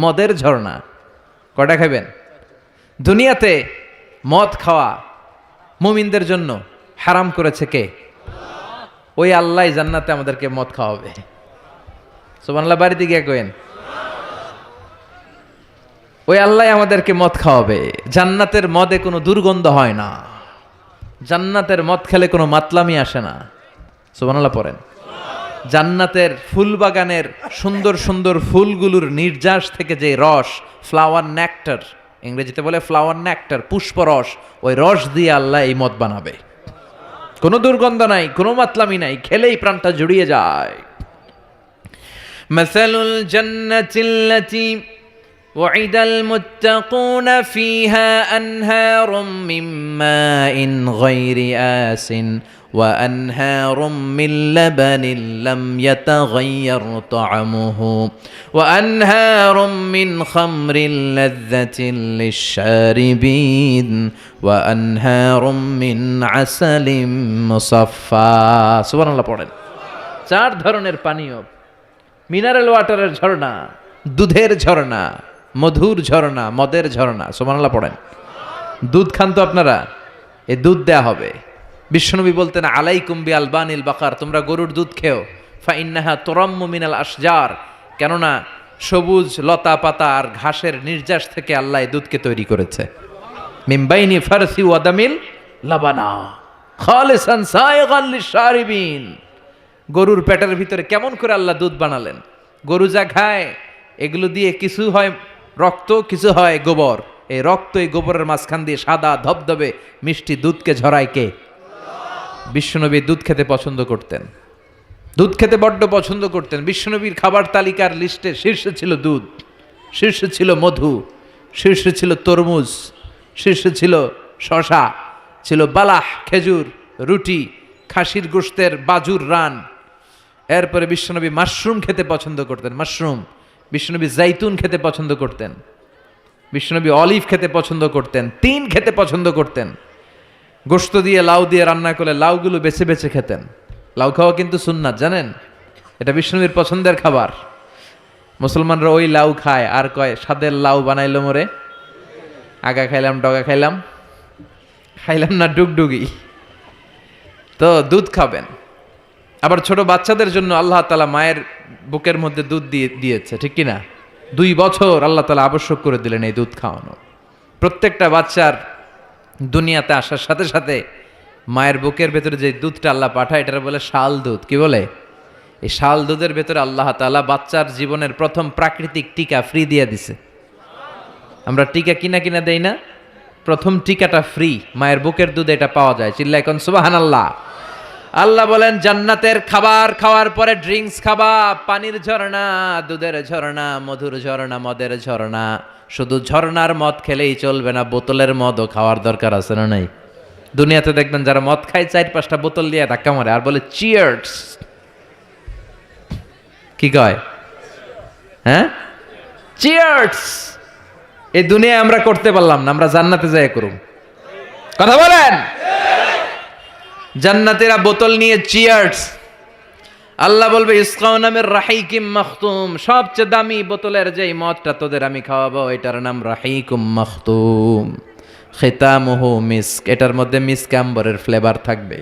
মদের ঝর্ণা। কয়টা খাবেন? দুনিয়াতে মদ খাওয়া মুমিনদের জন্য হারাম করেছে কে? ওই আল্লাহ জান্নাতে আমাদেরকে মদ খাওয়াবে। সুবহানাল্লাহ, বাড়িতে গিয়ে কইেন ওই আল্লাহ আমাদেরকে মদ খাওয়াবে। জান্নাতের মদে কোনো দুর্গন্ধ হয় না, জান্নাতের মদ খেলে কোনো মাতলামি আসে না। সুবহানাল্লাহ পড়েন। জান্নাতের ফুল বাগানের সুন্দর সুন্দর ফুলগুলোর নির্যাস থেকে যে রস, ফ্লাওয়ার নেক্টার, ইংরেজিতে বলে ফ্লাওয়ার নেক্টার, পুষ্পরস, ওই রস দিয়ে আল্লাহ এই মদ বানাবে। কোনো দুর্গন্ধ নাই, কোনো মাতলামি নাই, খেলেই প্রাণটা জুড়িয়ে যায়। মাসালুল জান্নাতিল্লাতী ওয়াইদাল মুত্তাকুনা ফিহা আনহারুম মিন মাইন গায়রি আসিন ওয়া আনহারুম মিন লাবানিন লাম ইয়াতাগায়্যার তা'আমুহু ওয়া আনহারুম মিন খামরিন লাযযাতিন লিশ-শারিবিন ওয়া আনহারুম মিন আসালিম মুসাফফা। সুবহানাল্লাহ পড়েন। 4 ধরনের পানীয়, মিনারেল ওয়াটারের ঝর্ণা, দুধের ঝর্ণা, মধুর ঝর্ণা, মদের ঝর্ণা। সুবহানাল্লাহ পড়েন। দুধ খান তো আপনারা, এই দুধ দেয়া হবে। বিশ্বনবী বলতেন আলাইকুম বি আলবানিল বাকার, তোমরা গরুর দুধ খেও, ফা ইন্নাহা তুরাম্মু মিনাল আশজার, কেননা সবুজ লতা পাতা আর ঘাসের নির্যাস থেকে আল্লাহ এই দুধকে তৈরি করেছে। মিন বাইনি ফারসি ওয়া দামিল লাবানা খালিসান সায়গান লিশ-শারিবিন। গরুর পেটের ভিতরে কেমন করে আল্লাহ দুধ বানালেন? গরু যা খায় এগুলো দিয়ে কিছু হয় রক্ত, কিছু হয় গোবর। এই রক্ত এই গোবরের মাঝখান দিয়ে সাদা ধবধবে মিষ্টি দুধকে ঝরায় কে? বিশ্বনবী দুধ খেতে পছন্দ করতেন, দুধ খেতে বড্ড পছন্দ করতেন। বিশ্বনবীর খাবার তালিকার লিস্টে শীর্ষে ছিল দুধ, শীর্ষে ছিল মধু, শীর্ষে ছিল তরমুজ, শীর্ষে ছিল শশা, ছিল বালাহ খেজুর, রুটি, খাসির গোশতের বাজুর রান। এরপরে বিশ্বনবী মাশরুম খেতে পছন্দ করতেন, মাশরুম। বিশ্বনবী জাইতুন খেতে পছন্দ করতেন, বিশ্বনবী অলিভ খেতে পছন্দ করতেন, তিন খেতে পছন্দ করতেন। গোশত দিয়ে লাউ দিয়ে রান্না করলে লাউগুলো বেছে বেছে খেতেন। লাউ খাওয়া কিন্তু সুন্নাত, জানেন? এটা বিশ্বনবীর পছন্দের খাবার। মুসলমানরা ওই লাউ খায় আর কয় স্বাদের লাউ বানাইলো মোরে, আগা খাইলাম ডগা খাইলাম, খাইলাম না ডুগডুগি। তো দুধ খাবেন। আবার ছোট বাচ্চাদের জন্য আল্লাহ তাআলা মায়ের বুকের মধ্যে দুধ দিয়েছে, ঠিক কিনা? 2 বছর আল্লাহ তাআলা আবশ্যক করে দিলেন এই দুধ খাওয়ানো। প্রত্যেকটা বাচ্চার দুনিয়াতে আসার সাথে সাথে মায়ের বুকের ভেতরে যে দুধটা আল্লাহ পাঠায় এটার বলে শাল দুধ। কি বলে? এই শাল দুধের ভেতরে আল্লাহ তাআলা বাচ্চার জীবনের প্রথম প্রাকৃতিক টিকা ফ্রি দিয়ে দিছে। আমরা টিকা কিনা কিনা দেই না, প্রথম টিকাটা ফ্রি, মায়ের বুকের দুধে এটা পাওয়া যায়। চিল্লায় কোন সুবহানাল্লাহ। আল্লাহ বলেন জান্নাতের খাবার খাওয়ার পরে ড্রিঙ্কস খাবা, পানির ঝর্ণা, দুধের ঝর্ণা, মধুর ঝর্ণা, মদের ঝর্ণা। শুধু ঝর্ণার মদ খেলেই চলবে না, বোতলের মদও খাওয়ার দরকার আছে না নাই? দুনিয়াতে দেখবেন যারা মদ খায় 4-5টা বোতল দিয়ে ধাক্কা মারে আর বলে চিয়ার্স। কি কয়? হ্যাঁ, চিয়ার্স। এই দুনিয়ায় আমরা করতে পারলাম না, আমরা জান্নাতে যাই করুম। কথা বলেন। জান্নাতীরা বোতল নিয়ে চিয়ার্স। আল্লাহ বলবে ইসকাউনা মির রাহিকিম মাখতুম, সবচেয়ে দামি বোতলের যেই মদটা তোদের আমি খাওয়াবো এটার নাম রাহিকুম মাখতুম, খিতামুহু মিস্ক, এটার মধ্যে মিস্ক আম্বরের ফ্লেভার থাকবে।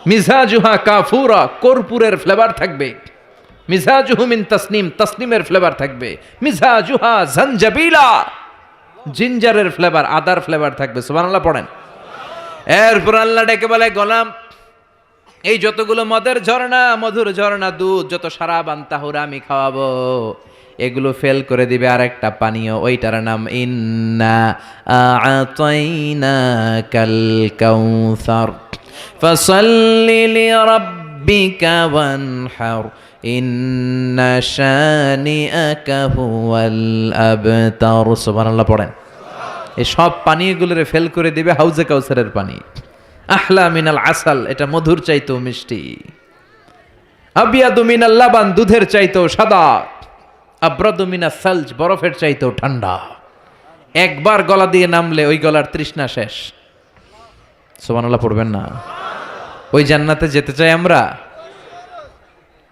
মিজাজুহা কাফুরা, কর্পূরের ফ্লেভার থাকবে। মিজাজুহু মিন তাসনিম, তাসনিমের ফ্লেভার থাকবে। মিজাজুহা জানজাবিলা, জিঞ্জারের ফ্লেভার, আদার ফ্লেভার থাকবে। সুবহানাল্লাহ পড়েন। এরপর আল্লাহ ডেকে বলে গোলাম, এই যতগুলো মদের ঝর্ণা, মধুর ঝর্ণা, দুধ, যত সারাব আনতাহুরা আমি খাওয়াবো, এগুলো ফেল করে দিবে আরেকটা পানীয়, ওইটার নাম ইন্না আ'তাইনাকাল কাউসার ফাসাল্লি লিরাব্বিকা ওয়ানহার ইন্না শানিআকা হুয়াল আবতার। সুবহানাল্লাহ পড়েন। এই সব পানীয়গুলোরে ফেল করে দিবে হাউজে কাউসারের পানি। আহলা মিনাল আসাল, এটা মধুর চাইতেও মিষ্টি। আবিয়াদু মিনাল লাবান, দুধের চাইতেও সাদা। আব্রাদু মিনাস সালজ, বরফের চাইতেও ঠান্ডা। একবার গলা দিয়ে নামলে ওই গলার তৃষ্ণা শেষ। সুবহানাল্লাহ পড়বেন না? ওই জান্নাতে যেতে চাই আমরা।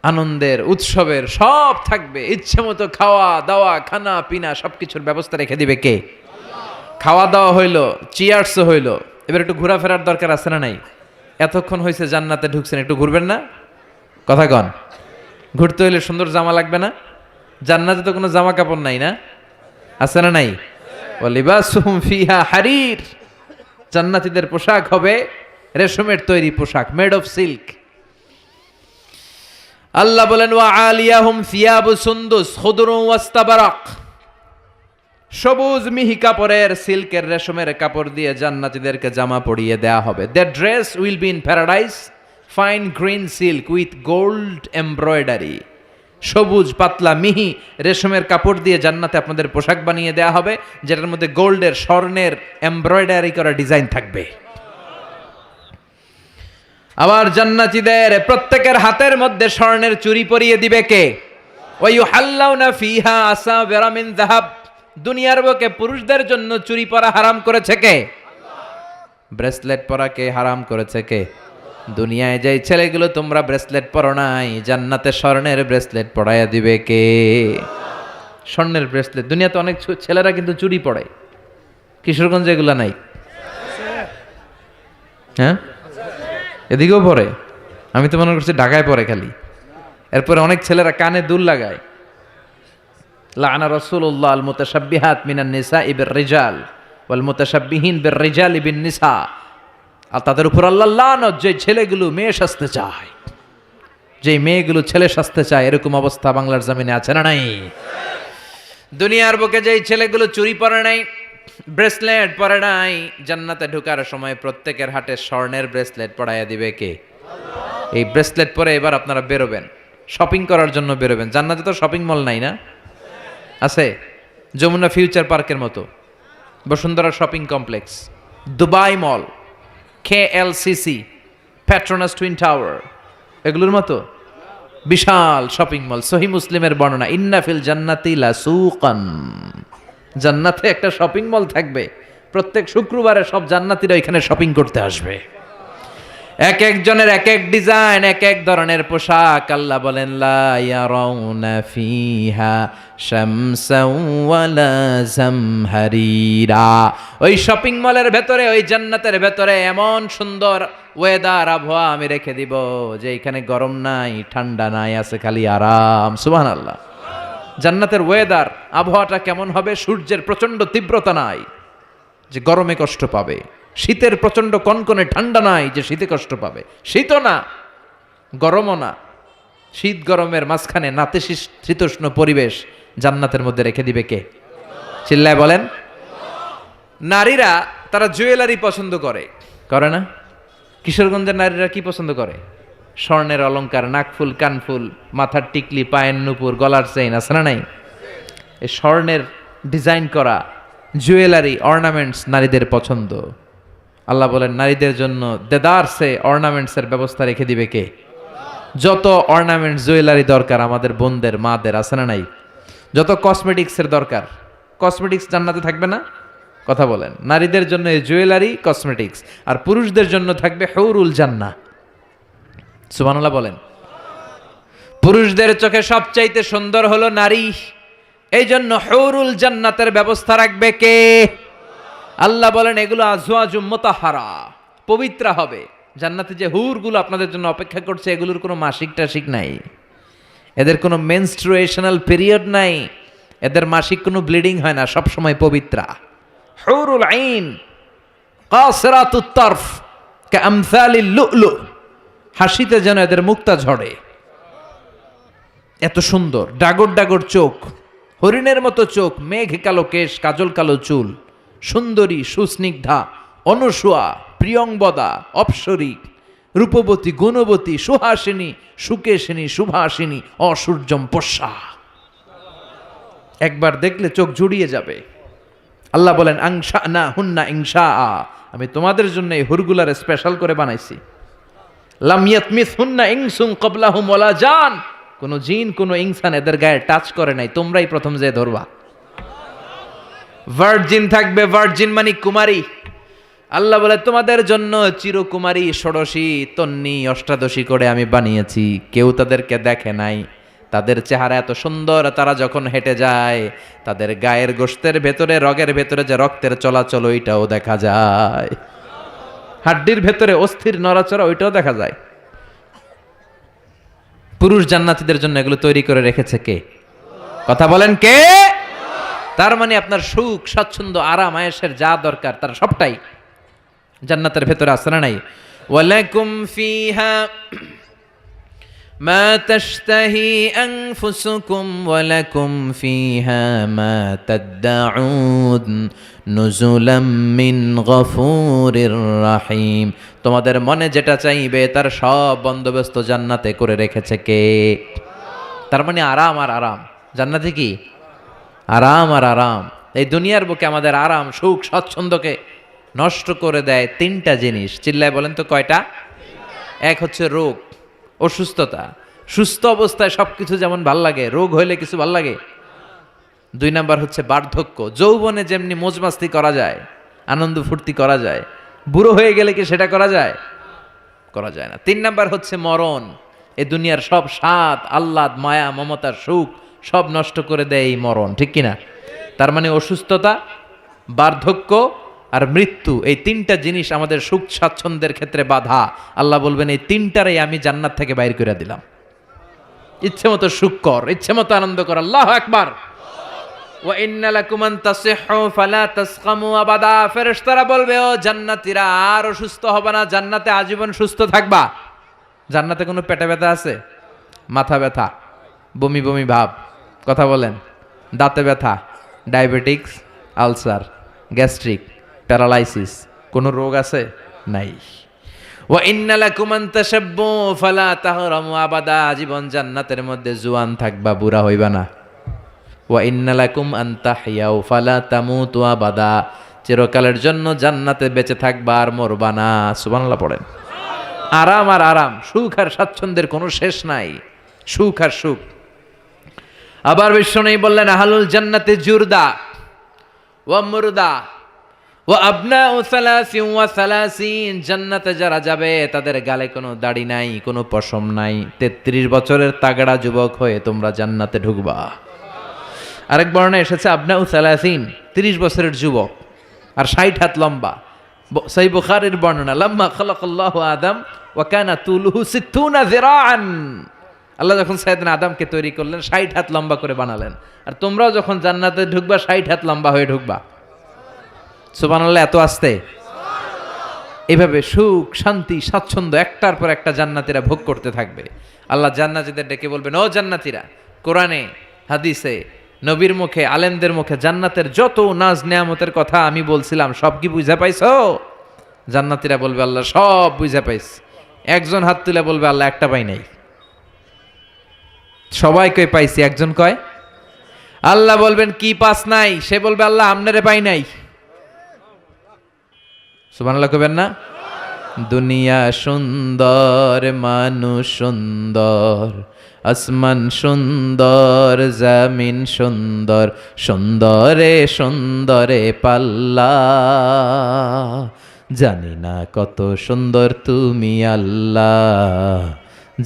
আনন্দের, উৎসবের সব থাকবে, ইচ্ছে মতো খাওয়া দাওয়া, খানা পিনা সবকিছুর ব্যবস্থা রেখে দিবে কে? খাওয়া দাওয়া হইলো, চিয়ার্সও হইলো, এবার একটু ঘোরাফেরার দরকার আছে না নাই? এতক্ষণ হয়েছে জান্নাতে ঢুকছেন, একটু ঘুরবেন না? কথা কন। ঘুরতে হইলে সুন্দর জামা লাগবে না? জান্নাতে তো কোনো জামা কাপড় নাই না? আছে না নাই? ওয়ালিবাসুহুম ফিহা হারির, জান্নাতীদের পোশাক হবে রেশমের তৈরি পোশাক, মেড অফ সিল্ক। আল্লাহ বলেন ওয়া আলিয়াহুম সিয়াবু সুন্দুস খুদরুন ওয়াস্তাবারাক, সবুজ মিহি কাপড়ের, সিল্কের, রেশমের কাপড় দিয়ে জান্নাতীদেরকে জামা পরিয়ে দেয়া হবে। That dress will be in paradise, fine green silk with gold embroidery. সবুজ পাতলা মিহি রেশমের কাপড় দিয়ে জান্নাতে আপনাদের পোশাক বানিয়ে দেয়া হবে, যেটার মধ্যে গোল্ডের, স্বর্ণের এমব্রয়ডারি করা ডিজাইন থাকবে। আবার জান্নাতীদের প্রত্যেকের হাতের মধ্যে স্বর্ণের চুড়ি পরিয়ে দিবে কে? ওয়া ইউহাল্লাউনা ফিহা আসাবিরা মিন যাহাব, দুনিয়ার বুকে পুরুষদের জন্য চুরি পরা হারাম করেছে কে? ব্রেসলেট পরা কে হারাম করেছে কে? দুনিয়ায় যেই ছেলেগুলো তোমরা ব্রেসলেট পরো নাই, জান্নাতে স্বর্ণের ব্রেসলেট পরাইয়া দিবে কে? স্বর্ণের ব্রেসলেট। দুনিয়াতে অনেক ছেলেরা কিন্তু চুরি পরে, কিশোরগঞ্জে এগুলা নাই? হ্যাঁ, এদিকেও পরে। আমি তো মনে করছি ঢাকায় পরে খালি। এরপরে অনেক ছেলেরা কানে দুল লাগায়। লাআনা রাসূলুল্লাহ আল মুতাশাব্বিহাত মিনান নিসাই বির রিজাল ওয়াল মুতাশাব্বিহিন বির রিজালি বিন নিসা। আর তাদের উপর আল্লাহ লানত, যে ছেলেগুলো মেয়ে সাজতে চায়, যে মেয়েগুলো ছেলে সাজতে চায়, এরকম অবস্থা বাংলার জমিনে আছে না নাই? দুনিয়ার বুকে যেই ছেলেগুলো চুরি পরে নাই, ব্রেসলেট পরে নাই, জান্নাতে ঢোকার সময় প্রত্যেকের হাতে স্বর্ণের ব্রেসলেট পরাইয়া দিবে কে? এই ব্রেসলেট পরে এবার আপনারা বেরোবেন, শপিং করার জন্য বেরোবেন। জান্নাতে তো শপিং মল নাই না? আছে, যমুনা ফিউচার পার্কের মতো, বসুন্ধরা শপিং কমপ্লেক্স, দুবাই মল, KLCC, পেট্রোনাস টুইন টাওয়ার, এগুলোর মতো বিশাল শপিং মল। সহিহ মুসলিমের বর্ণনা, ইন্না ফিল জান্নাতি লাসুকান, জান্নাতে একটা শপিং মল থাকবে। প্রত্যেক শুক্রবারে সব জান্নাতীরা এখানে শপিং করতে আসবে। এক একজনের এক এক ডিজাইন, এক এক ধরনের পোশাক। আল্লাহ বলেন লা ইয়ারাউনা ফিহা শামসাও ওয়ালা জামহারিরা। ওই শপিং মলের ভেতরে, ওই জান্নাতের ভেতরে এমন সুন্দর ওয়েদার, আবহাওয়া আমি রেখে দিব যে এখানে গরম নাই, ঠান্ডা নাই, আছে খালি আরাম। সুবহানাল্লাহ। জান্নাতের ওয়েদার, আবহাওয়াটা কেমন হবে? সূর্যের প্রচন্ড তীব্রতা নাই যে গরমে কষ্ট পাবে, শীতের প্রচন্ড কনকনে ঠান্ডা নাই যে শীতে কষ্ট পাবে, শীতও না গরমও না, শীত গরমের মাঝখানে নাতিশীতোষ্ণ পরিবেশ জান্নাতের মধ্যে রেখে দিবে কে? চিল্লায় বলেন। নারীরা তারা জুয়েলারি পছন্দ করে, করে না? কিশোরগঞ্জের নারীরা কি পছন্দ করে? স্বর্ণের অলংকার, নাকফুল, কানফুল, মাথার টিকলি, পায়ের নুপুর, গলার চেইন, আছে না নাই? এই স্বর্ণের ডিজাইন করা জুয়েলারি, অর্নামেন্টস নারীদের পছন্দ। আল্লাহ বলেন নারীদের জন্য দেদারসে অর্নামেন্টসের ব্যবস্থা রেখে দিবে কে? যত অর্নামেন্টস জুয়েলারি দরকার আমাদের বোনদের, মাদের, আছে না নাই? যত কসমেটিক্সের দরকার, কসমেটিক্স জান্নাতে থাকবে না? কথা বলেন। নারীদের জন্য এই জুয়েলারি, কসমেটিক্স, আর পুরুষদের জন্য থাকবে হুরুল জান্নাহ। সুবহানাল্লাহ বলেন। পুরুষদের চোখে সবচাইতে সুন্দর হলো নারী, এই জন্য হুরুল জান্নাতের ব্যবস্থা রাখবে কে? আল্লাহ বলেন এগুলো আজওয়াজুম মুতাহহারা, পবিত্র হবে। জান্নাতে যে হুরগুলো আপনাদের জন্য অপেক্ষা করছে, এগুলোর কোনো মাসিক টাসিক নাই, এদের কোনো মেনস্ট্রুয়েশনাল পিরিয়ড নাই, এদের মাসিক কোনো ব্লিডিং হয় না, সব সময় পবিত্রা। হুরুল আইন কাসিরাতুত তারফ কামসালিল লুলু, হাসিতে যেন এদের মুক্তা ঝরে, এত সুন্দর। ডাগর ডাগর চোখ, হরিণের মতো চোখ, মেঘ কালো কেশ, কাজল কালো চুল, সুন্দরী, সুস্নিগ্ধা, অনুসুয়া, প্রিয়ংবদা, অপ্সরী, রূপবতী, গুণবতী, সুহাসিনী, সুকেশিনী, সুভাসিনী, অসূর্যম পশ্যা। একবার দেখলে চোখ জুড়িয়ে যাবে। আল্লাহ বলেন আংশা না হুন্না ইংশা, আমি তোমাদের জন্য এই হুরগুলারে স্পেশাল করে বানাইছি। লাম ইয়াতমিস হুন্না ইনসুন ক্বাবলাহুম ওয়ালা জান, কোন জিন কোন ইনসান এদের গায়ে টাচ করে নাই, তোমরাই প্রথম যে ধরবা। ভার্জিন থাকবে, ভার্জিন মানে কুমারী। আল্লাহ বলে তোমাদের জন্য চিরকুমারী, ষোড়শী, তন্নি, অষ্টাদশী করে আমি বানিয়েছি, কেউ তাদেরকে দেখে নাই। তাদের চেহারা এত সুন্দর, তারা যখন হেঁটে যায় তাদের গায়ের গোশতের ভেতরে, রগের ভেতরে যে রক্তের চলাচল ওইটাও দেখা যায়, হাড্ডির ভেতরে অস্থির নড়াচড়া ওইটাও দেখা যায়। পুরুষ জান্নাতীদের জন্য এগুলো তৈরি করে রেখেছে কে? কথা বলেন কে? তার মানে আপনার সুখ, স্বাচ্ছন্দ্য, আরাম, আয়েশের যা দরকার তার সবটাই জান্নাতের ভেতরে আছে না নাই? ওয়ালাকুম ফিহা মা তাশতাহি আনফুসুকুম ওয়ালাকুম ফিহা মা তাদউন নুজুলাম মিন গফুরির রহিম। তোমাদের মনে যেটা চাইবে তার সব বন্দোবস্ত জান্নাতে করে রেখেছে কে? তার মানে আরাম আর আরাম। জান্নাতে কি? আরাম আর আরাম। এই দুনিয়ার বুকে আমাদের আরাম, সুখ, স্বাচ্ছন্দ্যকে নষ্ট করে দেয় তিনটা জিনিস। চিল্লায় বলেন তো কয়টা? এক হচ্ছে রোগ, অসুস্থতা। সুস্থ অবস্থায় সবকিছু যেমন ভাল লাগে, রোগ হইলে কিছু ভাল লাগে। দুই নাম্বার হচ্ছে বার্ধক্য। যৌবনে যেমনি মজমাস্তি করা যায়, আনন্দ ফুর্তি করা যায়, বুড়ো হয়ে গেলে কি সেটা করা যায়? করা যায় না। তিন নাম্বার হচ্ছে মরণ। এই দুনিয়ার সব স্বাদ, আহ্লাদ, মায়া, মমতার সুখ সব নষ্ট করে দেয় এই মরণ, ঠিক কিনা? তার মানে অসুস্থতা, বার্ধক্য আর মৃত্যু, এই তিনটা জিনিস আমাদের সুখ স্বাচ্ছন্দ্যের ক্ষেত্রে বাধা। আল্লাহ বলবেন এই তিনটারই আমি জান্নাত থেকে বাইর করে দিলাম। ইচ্ছে মতো সুখ কর, ইচ্ছে মতো আনন্দ কর। আল্লাহু আকবার। ওয়া ইন্না লাকুম আন তাসিহু ফালা তাসকামু আবাদা। ফেরেশতারা বলবে ও জান্নাতীরা আর অসুস্থ হবে না, জান্নাতে আজীবন সুস্থ থাকবা। জান্নাতে কোনো পেটে ব্যথা আছে? মাথা ব্যথা, বমি বমি ভাব, কথা বলেন, দাঁতে ব্যথা, ডায়াবেটিক্স, আলসার, গ্যাস্ট্রিক, প্যারালাইসিস, কোনো রোগ আছে? নাই। ওয়া ইন্না লাকুম আন তাশাব্বু ফালা তাহরামু আবাদা। জীবন জান্নাতের মধ্যে জোয়ান থাকবা, বুড়া হইবা না। ওয়া ইন্না লাকুম আন তাহইয়াউ ফালা তামুতু আবাদা। চিরকালের জন্য জান্নাতে বেঁচে থাকবা আর মরবা না। সুবহানাল্লাহ পড়েন। আরাম আর আরাম, সুখ আর স্বাচ্ছন্দ্যের কোনো শেষ নাই, সুখ আর সুখ। আবার বিষ্ণু বললেন আহলুল জান্নাতে জুরদা ওয়া মুরদা ওয়া আবনাউ সালাসিন ওয়া সালাসিন। জান্নাতে যারা যাবে তাদের গালে কোনো দাড়ি নাই, কোনো পশম নাই। 33 বছরের তাগড়া যুবক হয়ে তোমরা জান্নাতে ঢুকবা। আরেক বর্ণনায় এসেছে আবনাউ সালাসিন, 30 বছরের যুবক আর 60 হাত লম্বা। সহিহ বুখারীর বর্ণনা, লাম্মা খালাকাল্লাহু আদম ওয়া কানা তুলুহু 60 যিরাআন। আল্লাহ যখন সাইয়েদনা আদমকে তৈরি করলেন 60 হাত লম্বা করে বানালেন, আর তোমরাও যখন জান্নাতে ঢুকবা 60 হাত লম্বা হয়ে ঢুকবা। সুবহানাল্লাহ, এত আস্তে। এভাবে সুখ শান্তি স্বাচ্ছন্দ্য একটার পর একটা জান্নাতীরা ভোগ করতে থাকবে। আল্লাহ জান্নাতীদের ডেকে বলবেন, ও জান্নাতীরা, কোরআনে হাদিসে নবীর মুখে আলেমদের মুখে জান্নাতের যত নাজ নেয়ামতের কথা আমি বলছিলাম সব কি বুঝা পাইছো? জান্নাতীরা বলবে, আল্লাহ সব বুঝা পাইছি। একজন হাত তুলে বলবে, আল্লাহ একটা পাই নাই। সবাই কই পাইছি, একজন কয়। আল্লাহ বলবেন, কি পাস নাই? সে বলবে, আল্লাহ আমনেরে পাই নাই। সুবহানাল্লাহ কইবেন না? দুনিয়া সুন্দর, মানুষ সুন্দর, আসমান সুন্দর, জমিন সুন্দর, সুন্দরে সুন্দরে পাল্লা। জানি না কত সুন্দর তুমি আল্লাহ,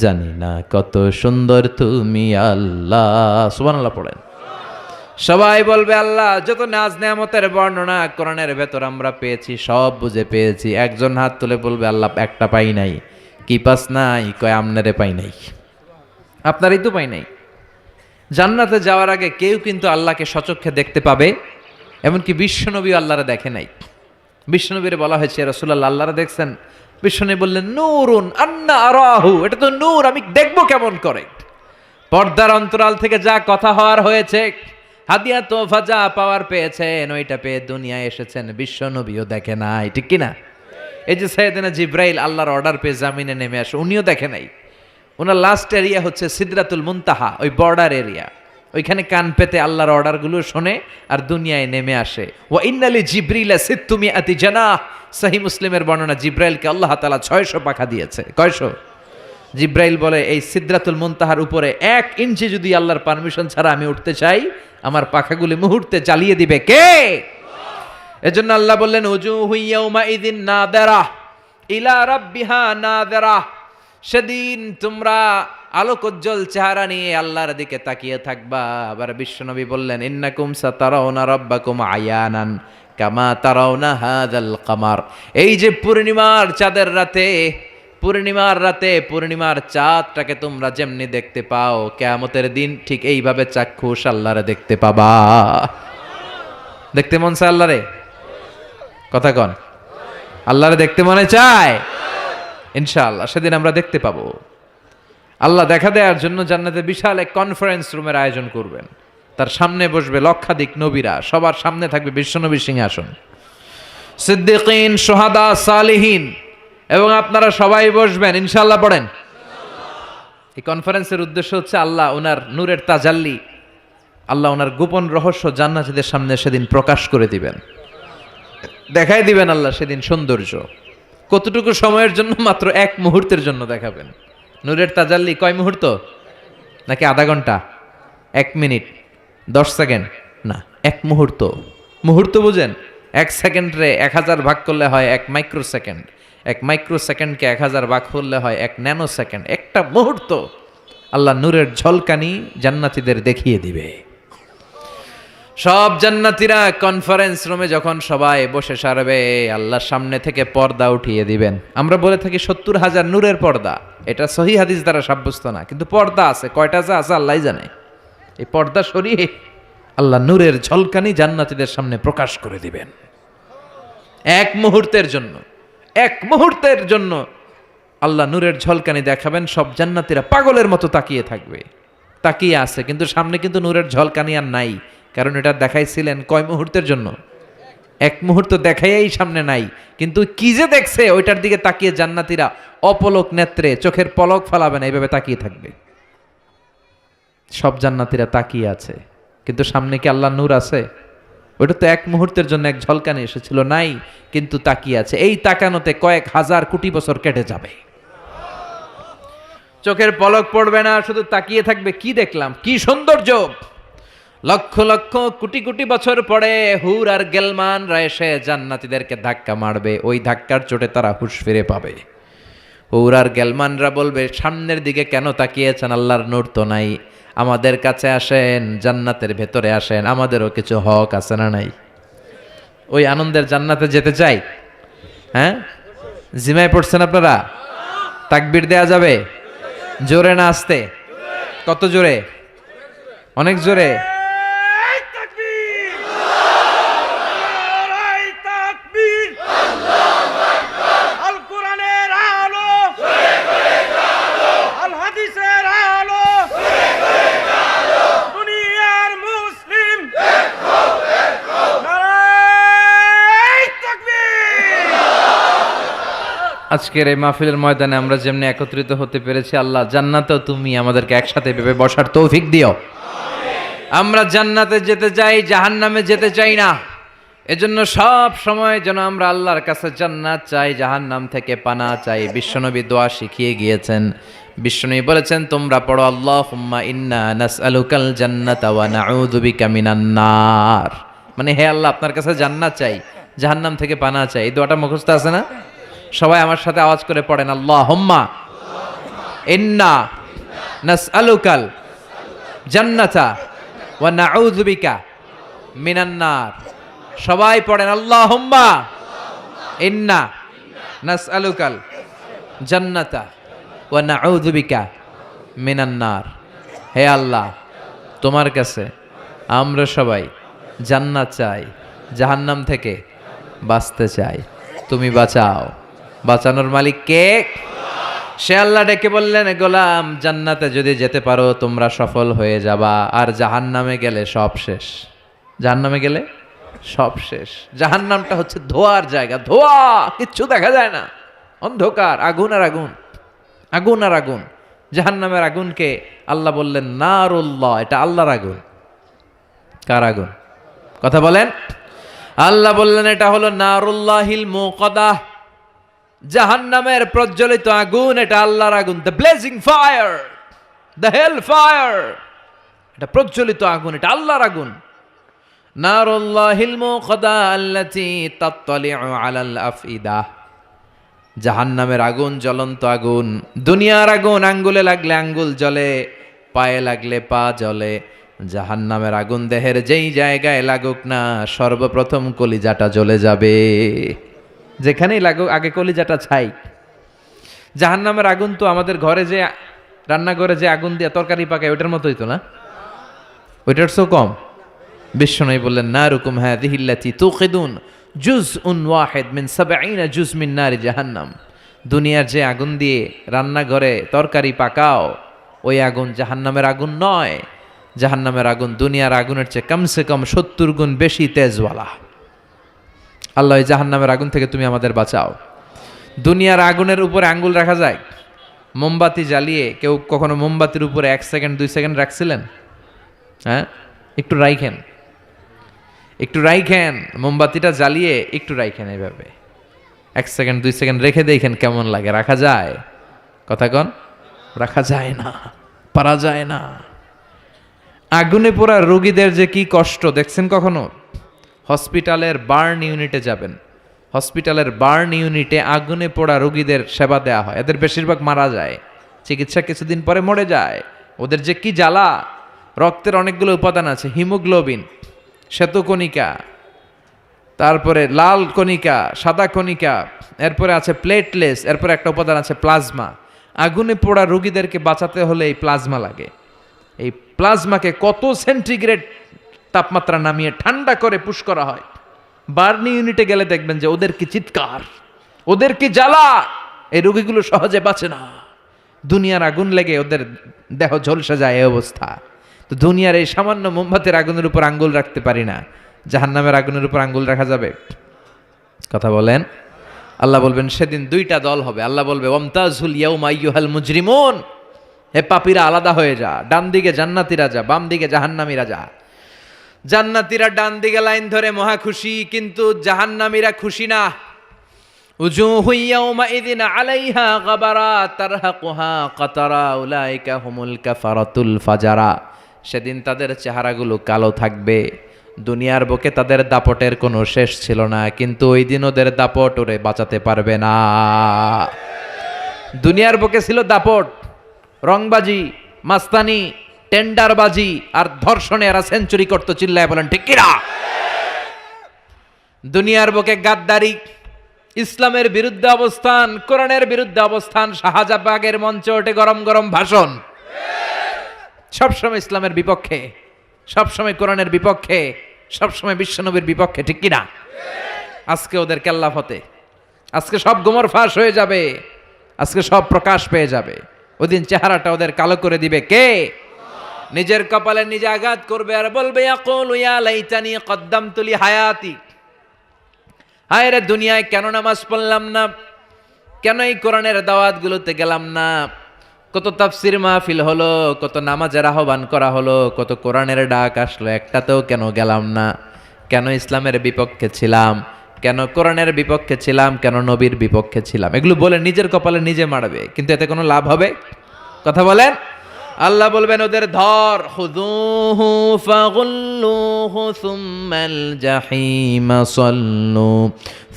জানি না কত সুন্দর তুমি আল্লাহ। সুবহানাল্লাহ পড়েন। সবাই বলবে, আল্লাহ যত নাজ নেয়ামতের বর্ণনা কোরআনের ভেতর আমরা পেয়েছি সব বুঝে পেয়েছি। একজন হাত তুলে বলবে, আল্লাহ একটা পাই নাই। কি পাস নাই? কয় আমনারে পাই নাই। আপনারই তো পাই নাই। জান্নাতে যাওয়ার আগে কেউ কিন্তু আল্লাহকে সচক্ষে দেখতে পাবে, এমনকি বিশ্বনবী আল্লাহরে দেখে নাই। বিশ্বনবীরে বলা হয়েছে, রাসূলুল্লাহ আল্লাহরে দেখছেন? বিশ্বনবী বললেন, নূরুন আন্না আরাহু, এটা তো নূর, আমি দেখবো কেমন করে? পর্দার অন্তরাল থেকে যা কথা হওয়ার হয়েছে, হাদিয়া তোফা যা পাওয়ার পেয়েছেন, ওইটা পেয়ে দুনিয়ায় এসেছেন, বিশ্বনবীও দেখে নাই, ঠিক কিনা? এই যে সাইয়েদনা জিব্রাইল আল্লাহর অর্ডার পেয়ে জামিনে নেমে আসে, উনিও দেখে নাই। ওনার লাস্ট এরিয়া হচ্ছে সিদরাতুল মুনতাহা, ওই বর্ডার এরিয়া। ওইখানে কান পেতে আল্লাহর অর্ডারগুলো শোনে আর দুনিয়ায় নেমে আসে। ওয়া ইন্নালি জিবরিলা সিত্তুমিআতি জানাহ, সহিহ মুসলিমের বর্ণনা, জিব্রাইলকে আল্লাহ তাআলা 600 পাখা দিয়েছে। কয়শো? জিব্রাইল বলে, এই সিদরাতুল মুনতাহার উপরে 1 ইঞ্চি যদি আল্লাহর পারমিশন ছাড়া আমি উঠতে চাই, আমার পাখাগুলি মুহূর্তে জ্বালিয়ে দিবে কে? এজন্য আল্লাহ বললেন, উজুহু ইয়াউমা ইযিন নাদিরাহ ইলা রাব্বিহা নাদিরাহ, সেদিন তোমরা আলোকোজ্জ্বল চেহারা নিয়ে আল্লাহর দিকে তাকিয়ে থাকবা। আবার বিশ্বনবী বললেন, ইন্নাকুম সাতারাউনা রাব্বাকুম আয়ানান কামা তারাউনা হাযাল কামার। এই যে পূর্ণিমার চাঁদের রাতে, পূর্ণিমার চাঁদটাকে তোমরা যেমনি দেখতে পাও, কিয়ামতের দিন ঠিক এইভাবে চাক্ষুষ আল্লাহরে দেখতে পাবা। দেখতে মন চায় আল্লাহরে? কথা কন, আল্লাহরে দেখতে মনে চায়? ইনশাআল্লাহ সেদিন আমরা দেখতে পাবো। আল্লাহ দেখা দেওয়ার জন্য জান্নাতে বিশাল এক কনফারেন্স রুমের আয়োজন করবেন। তার সামনে বসবে লক্ষাধিক নবীরা, সবার সামনে থাকবে বিশ্বনবীর সিংহাসন, সিদ্দিকিন, শুহাদা, সালিহিন, এবং আপনারা সবাই বসবেন ইনশাআল্লাহ। পড়েন। এই কনফারেন্সের উদ্দেশ্য হচ্ছে আল্লাহ ওনার নূরের তাজাল্লি, আল্লাহ ওনার গোপন রহস্য জান্নাতীদের সামনে সেদিন প্রকাশ করে দিবেন, দেখাই দিবেন আল্লাহ সেদিন সৌন্দর্য। কতটুকু সময়ের জন্য? মাত্র 1 মুহূর্তের জন্য দেখাবেন। নূরের তাজাল্লি কয় মুহূর্ত? নাকি আধা ঘন্টা? 1 মিনিট 10 সেকেন্ড? না, 1 মুহূর্ত। মুহূর্ত বুঝেন? 1 সেকেন্ডে 1000 ভাগ করলে হয় 1 মাইক্রো সেকেন্ড, 1 মাইক্রো সেকেন্ডকে 1000 ভাগ করলে হয় 1 ন্যানো সেকেন্ড। একটা মুহূর্ত আল্লাহ নূরের ঝলকানি জান্নাতীদের দেখিয়ে দিবে। সব জান্নাতীরা কনফারেন্স রুমে যখন সবাই বসে সারবে, আল্লাহর সামনে থেকে পর্দা উঠিয়ে দিবেন। আমরা বলে থাকি 70,000 নূরের পর্দা, এটা সহিহ হাদিস দ্বারা সাব্যস্ত না, কিন্তু পর্দা আছে। কয়টা যে আছে আল্লাহই জানে। এই পর্দা সরিয়ে আল্লাহ নূরের ঝলকানি জান্নাতীদের সামনে প্রকাশ করে দিবেন। 1 মুহূর্তের জন্য, 1 মুহূর্তের জন্য আল্লাহ নূরের ঝলকানি দেখাবেন। সব জান্নাতীরা পাগলের মতো তাকিয়ে থাকবে, তাকিয়ে আছে, কিন্তু সামনে কিন্তু নূরের ঝলকানি আর নাই। কারণ এটা দেখাইছিলেন কয় মুহূর্তের জন্য? 1 মুহূর্ত দেখাইয়াই সামনে নাই, কিন্তু কি যে দেখছে ওইটার দিকে তাকিয়ে জান্নাতীরা অপলক নেত্রে, চোখের পলক ফেলাবে না, এইভাবে তাকিয়ে থাকবে। সব জান্নাতীরা তাকিয়ে আছে, কিন্তু সামনে কি আল্লাহ নূর আছে? ওইটা তো 1 মুহূর্তের জন্য এক ঝলকানি এসেছিল, নাই, কিন্তু তাকিয়ে আছে। এই তাকানোতে কয়েক হাজার কোটি বছর কেটে যাবে, চোখের পলক পড়বে না, শুধু তাকিয়ে থাকবে। কি দেখলাম, কি সৌন্দর্য! লক্ষ লক্ষ কোটি কোটি বছর পরে হুর আর গেলমানরা এসে জান্নাতীদেরকে ধাক্কা মারবে। ওই ধাক্কার চোটে তারা হুঁশ ফিরে পাবে। হুর আর গেলমানরা বলবে, সামনের দিকে কেন তাকিয়েছেন? আল্লাহর নূর তো নাই। আমাদের কাছে আসেন, জান্নাতের ভেতরে আসেন, আমাদেরও কিছু হক আছে না নাই? ওই আনন্দের জান্নাতে যেতে চাই। হ্যাঁ, জিমায় পড়ছেন আপনারা? তাকবীর দেয়া যাবে? জোরে না আসতে? কত জোরে? অনেক জোরে। আজকের এই মাহফিলের ময়দানে আমরা যেমনি একত্রিত হতে পেরেছি, আল্লাহ জান্নাতেও তুমি আমাদেরকে একসাথে ভেবে বসার তৌফিক দিও। আমরা জান্নাতে যেতে চাই, জাহান্নামে যেতে চাই না। এজন্য সব সময় যেন আমরা আল্লাহর কাছে জান্নাত চাই, জাহান্নাম থেকে পানা চাই। বিশ্বনবী দোয়া শিখিয়ে গিয়েছেন। বিশ্বনবী বলেছেন, তোমরা পড়ো আল্লাহুম্মা ইন্না নাসআলুকাল জান্নাতা ওয়া নাউযু বিকা মিনান নার। মানে হে আল্লাহ, আপনার কাছে জান্নাত চাই, জাহান্নাম থেকে পানা চাই। এই দোয়াটা মুখস্থ আছে না? সবাই আমার সাথে আওয়াজ করে পড়েন, আল্লাহুম্মা ইন্না নাসআলুকাল জান্নাতা ওয়া নাউযু বিকা মিনান নার। সবাই পড়েন, আল্লাহুম্মা ইন্না নাসআলুকাল জান্নাতা ওয়া নাউযু বিকা মিনান নার। হে আল্লাহ, তোমার কাছে আমরা সবাই জান্নাত চাই, জাহান্নাম থেকে বাঁচতে চাই, তুমি বাঁচাও। বাঁচানোর মালিক কে? সে আল্লাহ ডেকে বললেন, গোলাম জান্নাতে যদি যেতে পারো তোমরা সফল হয়ে যাবা, আর জাহান্নামে গেলে সব শেষ। জাহান্নামে গেলে সব শেষ। জাহান্নামটা হচ্ছে ধোয়ার জায়গা, ধোয়া, কিচ্ছু দেখা যায় না, অন্ধকার, আগুন আর আগুন, আগুন আর আগুন। জাহান্নামের আগুনকে আল্লাহ বললেন নারুল্লাহ, এটা আল্লাহর আগুন। কার আগুন? কথা বলেন। আল্লাহ বললেন এটা হলো নারুল্লাহিল মুকাদ্দাহ, জাহান্নামের প্রজ্বলিত আগুন, এটা আল্লাহর আগুন। The blazing fire, the hell fire, এটা প্রজ্বলিত আগুন, এটা আল্লাহর আগুন। নারুল্লাহিল মুকাদ্দাহ আল্লাতী তাত্তালিউ আলাল আফইদাহ, জাহান্নামের আগুন জ্বলন্ত আগুন। দুনিয়ার আগুন আঙ্গুলে লাগলে আঙ্গুল জ্বলে, পায়ে লাগলে পা জ্বলে। জাহান্নামের আগুন দেহের যেই জায়গায় লাগুক না, সর্বপ্রথম কলিজাটা জ্বলে যাবে। যেখানেই লাগুক আগে কলিজাটা ছাই। জাহান্নামের আগুন তো আমাদের ঘরে যে রান্নাঘরে যে আগুন দিয়ে তরকারি পাকায় ওইটার মতোই তো না, ওইটার সো কম। বিশ্বনবী বললেন, নারুকুম হাযিহিল্লাতী তুকিদুন জুজউন ওয়াহিদ মিন ৭০ জুজ মিন নারি জাহান্নাম। দুনিয়ার যে আগুন দিয়ে রান্নাঘরে তরকারি পাকাও, ওই আগুন জাহান্নামের আগুন নয়। জাহান্নামের আগুন দুনিয়ার আগুনের চেয়ে কমসে কম ৭০ গুণ বেশি তেজওয়ালা। আল্লাহ, এই জাহান্নামের আগুন থেকে তুমি আমাদের বাঁচাও। দুনিয়ার আগুনের উপরে আঙ্গুল রাখা যায়? মোমবাতি জ্বালিয়ে কেউ কখনো মোমবাতির উপরে 1 সেকেন্ড 2 সেকেন্ড রাখছিলেন? হ্যাঁ, একটু রাইখেন, একটু রাইখেন, মোমবাতিটা জ্বালিয়ে একটু রাইখেন, এইভাবে 1 সেকেন্ড 2 সেকেন্ড রেখে দেখেন কেমন লাগে। রাখা যায়? কথা কন। রাখা যায় না, পারা যায় না। আগুনে পোড়া রোগীদের যে কি কষ্ট দেখছেন কখনো? হসপিটালের বার্ন ইউনিটে যাবেন, হসপিটালের বার্ন ইউনিটে আগুনে পোড়া রোগীদের সেবা দেওয়া হয়। এদের বেশিরভাগ মারা যায়, চিকিৎসা কিছুদিন পরে মরে যায়। ওদের যে কি জ্বালা! রক্তের অনেকগুলো উপাদান আছে, হিমোগ্লোবিন, শ্বেতকণিকা, তারপরে লাল কণিকা, সাদা কণিকা, এরপরে আছে প্লেটলেস, এরপরে একটা উপাদান আছে প্লাজমা। আগুনে পোড়া রোগীদেরকে বাঁচাতে হলে এই প্লাজমা লাগে। এই প্লাজমাকে কত সেন্টিগ্রেড তাপমাত্রা নামিয়ে ঠান্ডা করে পুশ করা হয়। বার্নি ইউনিটে গেলে দেখবেন যে ওদের কি চিৎকার, ওদের কি জ্বালা! এই রোগীগুলো সহজে বাঁচে না। দুনিয়ার আগুন লেগে ওদের দেহ ঝলসে যায়, এই অবস্থা। তো দুনিয়ার এই সামান্য মোমবাতির আগুনের উপর আঙ্গুল রাখতে পারি না, জাহান্নামের আগুনের উপর আঙ্গুল রাখা যাবে? কথা বলেন। আল্লাহ বলবেন সেদিন 2টা দল হবে। আল্লাহ বলবে, ওয়ামতাজুল ইয়াউমা আইয়ুহাল মুজরিমুন, হে পাপীরা আলাদা হয়ে যা। ডান দিকে জান্নাতীরা যা, বাম দিকে জাহান্নামীরা যা। জান্নাতীরা ডান দিকে লাইন ধরে মহা খুশি, কিন্তু জাহান্নামীরা খুশি না। উজুহু ইয়াউমাইযিন আলাইহা গাবারা তারহাকুহা কাতারা উলাইকা হুমুল কাফারাতুল ফাজারা। সেদিন তাদের চেহারাগুলো কালো থাকবে। দুনিয়ার বুকে তাদের দাপটের কোনো শেষ ছিল না, কিন্তু ওই দিন ওদের দাপট ওরে বাঁচাতে পারবে না। দুনিয়ার বুকে ছিল দাপট, রংবাজি, মাস্তানি, টেন্ডারবাজি আর ধর্ষণে এরা সেঞ্চুরি করতো। চিল্লায় বলেন ঠিক কিনা? দুনিয়ার বুকে গাদ্দারি, ইসলামের বিরুদ্ধে অবস্থান, কোরআনের বিরুদ্ধে অবস্থান, শাহজাবাগের মঞ্চে ওঠে গরম গরম ভাষণ। সবসময় ইসলামের বিপক্ষে, সবসময় কোরআনের বিপক্ষে, সবসময় বিশ্বনবীর বিপক্ষে, ঠিক কিনা? আজকে ওদের কেল্লা ফতে, আজকে সব গোমর ফাঁস হয়ে যাবে, আজকে সব প্রকাশ পেয়ে যাবে। ওদিন চেহারাটা ওদের কালো করে দিবে কে? নিজের কপালে নিজে আঘাত করবে আর বলবে ইয়াকুলু ইয়া লাইতানি কদ্দামতু লি হায়াতি, হায় রে দুনিয়ায় কেন নামাজ পড়লাম না, কেন এই কোরআনের দাওয়াতগুলোতে গেলাম না, কত তাফসির মাহফিল হলো, কত নামাজের আহ্বান করা হলো, কত কোরআনের ডাক আসলো, একটাতেও কেন গেলাম না, কেন ইসলামের বিপক্ষে ছিলাম, কেন কোরআনের বিপক্ষে ছিলাম, কেন নবীর বিপক্ষে ছিলাম, এগুলো বলে নিজের কপালে নিজে মারবে, কিন্তু এতে কোনো লাভ হবে? কথা বলেন। আল্লাহ বলবেন ওদের ধর, খুযূহু ফাগুল্লুহু সুম্মাল জাহিমা সাল্লু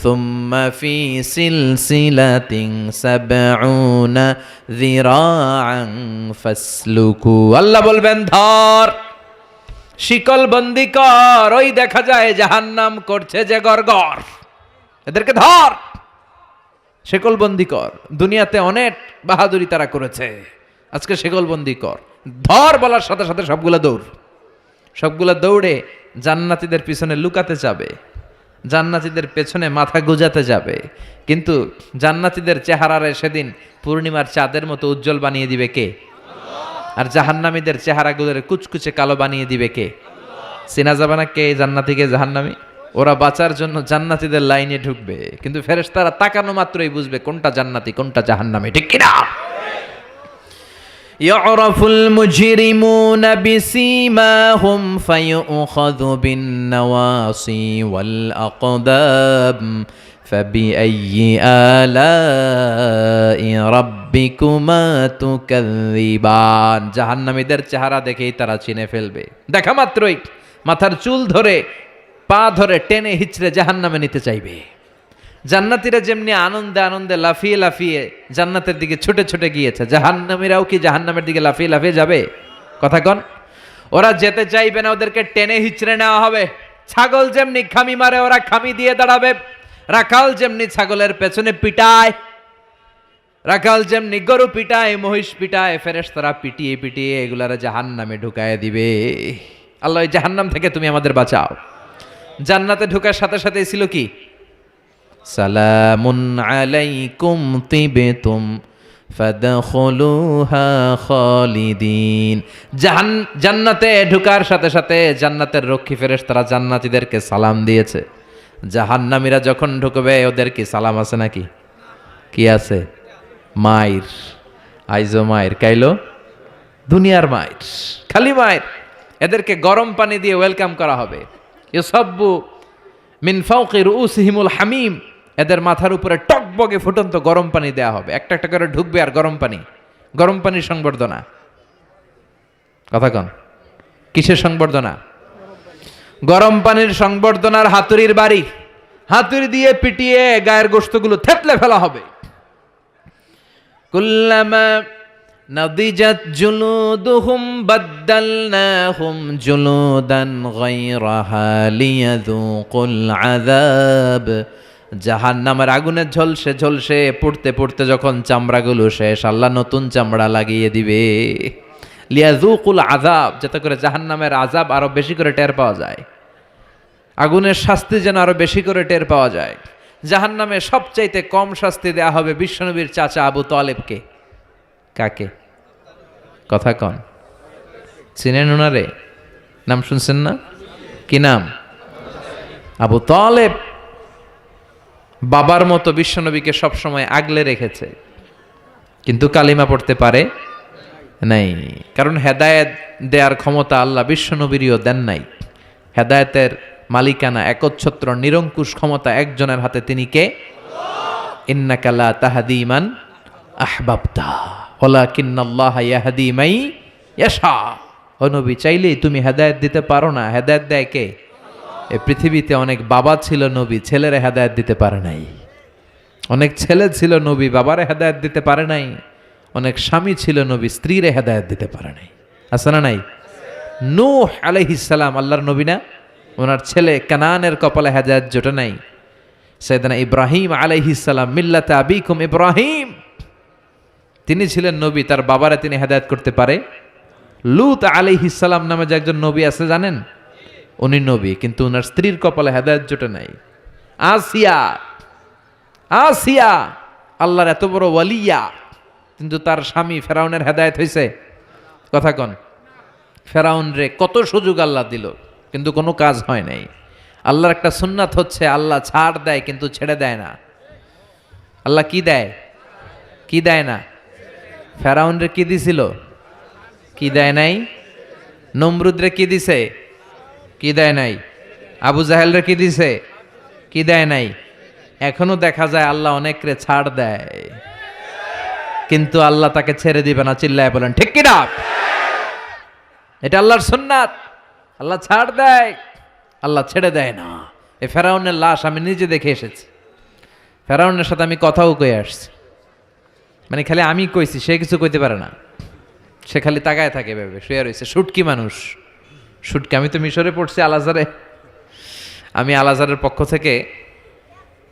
সুম্মা ফি সিলসিলাতিন সাবউনা যিরাআন ফাসলুকু। আল্লাহ বলবেন ধর, শিকল বন্দি কর, ওই দেখা যায় জাহান্নাম করছে যে গড়গড়, এদেরকে ধর, শিকল বন্দি কর। দুনিয়াতে অনেক বাহাদুরি তারা করেছে, আজকে শিকলবন্দি কর। ধর বলার সাথে সাথে সবগুলা দৌড়ে জান্নাতীদের পিছনে লুকাতে যাবে, জান্নাতীদের পেছনে মাথা গুজাতে যাবে, কিন্তু জান্নাতীদের চেহারারে সেদিন পূর্ণিমার চাঁদের মতো উজ্জ্বল বানিয়ে দিবে কে? আর জাহান্নামীদের চেহারাগুলোর কুচকুচে কালো বানিয়ে দিবে কে? চেনা যাবে না কে জান্নাতীকে জাহান্নামী? ওরা বাঁচার জন্য জান্নাতীদের লাইনে ঢুকবে, কিন্তু ফেরেশতারা তাকানো মাত্রই বুঝবে কোনটা জান্নাতি কোনটা জাহান্নামী, ঠিক কিনা? يعرف المجرمون بسيماهم فيؤخذ بالنواصي والأقدام فبأي آلاء ربكما تكذبان। জাহান্নামীদের চেহারা দেখেই তারা চিনে ফেলবে, দেখা মাত্রই মাথার চুল ধরে পা ধরে টেনে হিচড়ে জাহান্নামে নিতে চাইবে। জান্নাতীরা যেমনি আনন্দে আনন্দে লাফিয়ে লাফিয়ে জান্নাতের দিকে ছুটে ছুটে গিয়েছে, জাহান্নামীরাও কি জাহান্নামের দিকে লাফিয়ে লাফিয়ে যাবে? কথা কন। ওরা যেতে চাইবে না, ওদেরকে টেনে হিচড়ে নেওয়া হবে। ছাগল যেমনি খামি মারে ওরা খামি দিয়ে দাঁড়াবে, রাখাল যেমনি ছাগলের পেছনে পিটায়, রাখাল যেমনি গরু পিটায়, মহিষ পিটায়, ফেরেশতারা পিটিয়ে পিটিয়ে এগুলারা জাহান্নামে ঢুকায় দিবে। আল্লাহ এই জাহান্নাম থেকে তুমি আমাদের বাঁচাও। জান্নাতে ঢোকার সাথে সাথে ছিল কি? সালামুন আলাইকুম তিবতুম ফাদখুলুহা খালিদিন। জান্নাতে ঢোকার সাথে সাথে জান্নাতের রক্ষী ফেরেশতারা জান্নাতীদেরকে সালাম দিয়েছে। জাহান্নামীরা যখন ঢুকবে ওদের কি সালাম আছে নাকি? কি আছে? মাইর, আইজো মাইর, কাইলো দুনিয়ার মাইর, খালি মাইর। এদেরকে গরম পানি দিয়ে ওয়েলকাম করা হবে। ইউসাব্বু মিন ফাওকি রুউসিহিমুল হামিম, এদের মাথার উপরে টকবগে ফুটন্ত গরম পানি দেয়া হবে। একটা একটা করে ঢুকবে আর গরম পানির সংবর্ধনা। কথা কন, কিসের সংবর্ধনা? গরম পানির সংবর্ধনার হাতুড়ির বাড়ি, হাতুড়ি দিয়ে পিটিয়ে গায়ের গোশতগুলো থেতলে ফেলা হবে। কুল্লামা নাদিজাত জুলুদুহুম বাদদালনাহুম জুলুদান গায়রাহা লিয়াযুকুল আযাব। জাহান্নামের আগুনে ঝলসে ঝলসে পুড়তে পুড়তে যখন চামড়াগুলো শেষ, আল্লাহ নতুন চামড়া লাগিয়ে দিবে। লিয়াযুকুল আযাব, যাতে করে জাহান্নামের আযাব আরো বেশি করে টের পাওয়া যায়, আগুনের শাস্তি যেন আরো বেশি করে টের পাওয়া যায়। জাহান্নামে সবচাইতে কম শাস্তি দেয়া হবে বিশ্বনবীর চাচা আবু তালেবকে। কাকে? কথা কন, চিনেন ওনারে? নাম শুনছেন না? কি নাম? আবু তালেব। বাবার মতো বিশ্বনবীকে সবসময় আগলে রেখেছে, কিন্তু কালিমা পড়তে পারে নাই, কারণ হেদায়েত দেওয়ার ক্ষমতা আল্লাহ বিশ্বনবীরও দেন নাই। হেদায়েতের মালিকানা, একচ্ছত্র নিরঙ্কুশ ক্ষমতা একজনের হাতে। তিনি কে? ইন্নাকা লা তাহদি মান আহবাবতা ওয়ালাকিন্নাল্লাহা ইয়াহদি মান ইয়াশা। ও নবী, চাইলেই তুমি হেদায়েত দিতে পারো না। হেদায়েত দেয় কে? এই পৃথিবীতে অনেক বাবা ছিল নবী, ছেলেরা হেদায়েত দিতে পারে নাই। অনেক ছেলে ছিল নবী, বাবারে হেদায়েত দিতে পারে নাই। অনেক স্বামী ছিল নবী, স্ত্রীরে হেদায়েত দিতে পারে নাই। আছে না নাই? নূহ আলাইহিস সালাম আল্লাহর নবী না? ওনার ছেলে কানানের কপালে হেদায়েত জোটে নাই। সাইয়েদনা ইব্রাহিম আলাইহিস সালাম, মিল্লাতে আবিকুম ইব্রাহিম, তিনি ছিলেন নবী, তার বাবারে তিনি হেদায়েত করতে পারে লূত আলাইহিস সালাম নামে যে একজন নবী আছে জানেন? উনি নবী, কিন্তু ওনার স্ত্রীর কপালে হেদায়েত জোটে নাই। আসিয়া, আসিয়া আল্লাহর এত বড় ওয়ালিয়া, কিন্তু তার স্বামী ফেরাউনের হেদায়েত হয়েছে? কথা কন। ফেরাউন রে কত সুযোগ আল্লাহ দিল, কিন্তু কোনো কাজ হয় নাই। আল্লাহর একটা সুন্নাত হচ্ছে আল্লাহ ছাড় দেয় কিন্তু ছেড়ে দেয় না। আল্লাহ কি দেয়? কি দেয় না? ফেরাউন রে কি দিছিল? কি দেয় নাই? নমরুদ রে কি দিছে? কি দেয় নাই? আবু জাহেল রে কি দিছে? কি দেয় নাই? এখনো দেখা যায় আল্লাহ অনেক রে ছাড় দেয়, কিন্তু আল্লাহ তাকে ছেড়ে দিবে না। চিল্লায় বলেন ঠিক কি না? এটা আল্লাহর সুন্নাত। আল্লাহ ছাড় দেয়, আল্লাহ ছেড়ে দেয় না। এই ফেরাউনের লাশ আমি নিজে দেখে এসেছি। ফেরাউনের সাথে আমি কথাও কয়ে আসছি, মানে খালি আমি কইছি, সে কিছু কইতে পারে না। সে খালি তাকায় থাকে, ভেবে শুয়ে রয়েছে। শুটকি মানুষ, শুটকি। আমি তো মিশরে পড়ছি, আল আজহারে। আমি আল আজহারের পক্ষ থেকে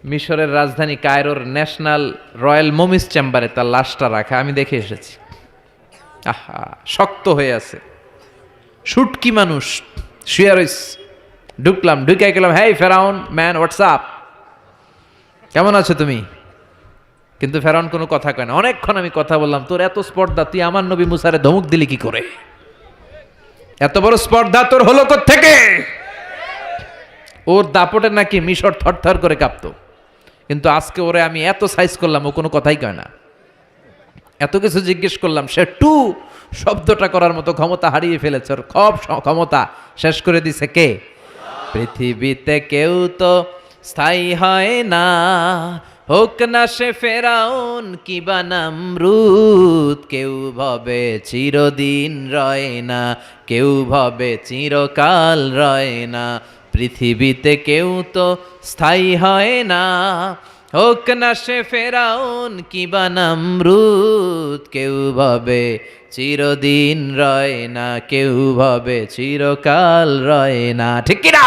মিশরের রাজধানী কায়রোর ন্যাশনাল রয়্যাল মমিস চেম্বারে তার লাশটা রাখা আমি দেখে এসেছি। আহা, শক্ত হয়ে আছে, শুটকি মানুষ শুয়ে রয়েছে। ঢুকলাম, ঢুকে গেলাম, হেই ফেরাউন ম্যান, হোয়াটসঅ্যাপ, কেমন আছো তুমি? কিন্তু ফেরাউন কোনো কথা কয় না। অনেকক্ষণ আমি কথা বললাম, তোর এত স্পর্ধা, তুই আমার নবী মুসারে ধমক দিলি কি করে? এত বড় স্পর্ধা তোর হলো কোত্থেকে? ওর দাপটে নাকি মিশর থরথর করে কাঁপতো, কিন্তু আজকে ওরে আমি এত সাইজ করলাম, ও কোনো কথাই কয় না। এত কিছু জিজ্ঞেস করলাম, সে টু শব্দটা করার মতো ক্ষমতা হারিয়ে ফেলেছে। ওর ক্ষমতা শেষ করে দিছে কে? পৃথিবীতে কেউ তো স্থায়ী হয় না, হোক না সে ফেরাউন কিবা নমরুদ। কেউ ভাবে চিরদিন রয় না, কেউ ভাবে চিরকাল রয় না। পৃথিবীতে কেউ তো স্থায়ী হয় না, হোক না সে ফেরাউন কিবা নমরুদ। কেউ ভাবে চিরদিন রয় না, কেউ ভাবে চিরকাল রয় না। ঠিক কিনা?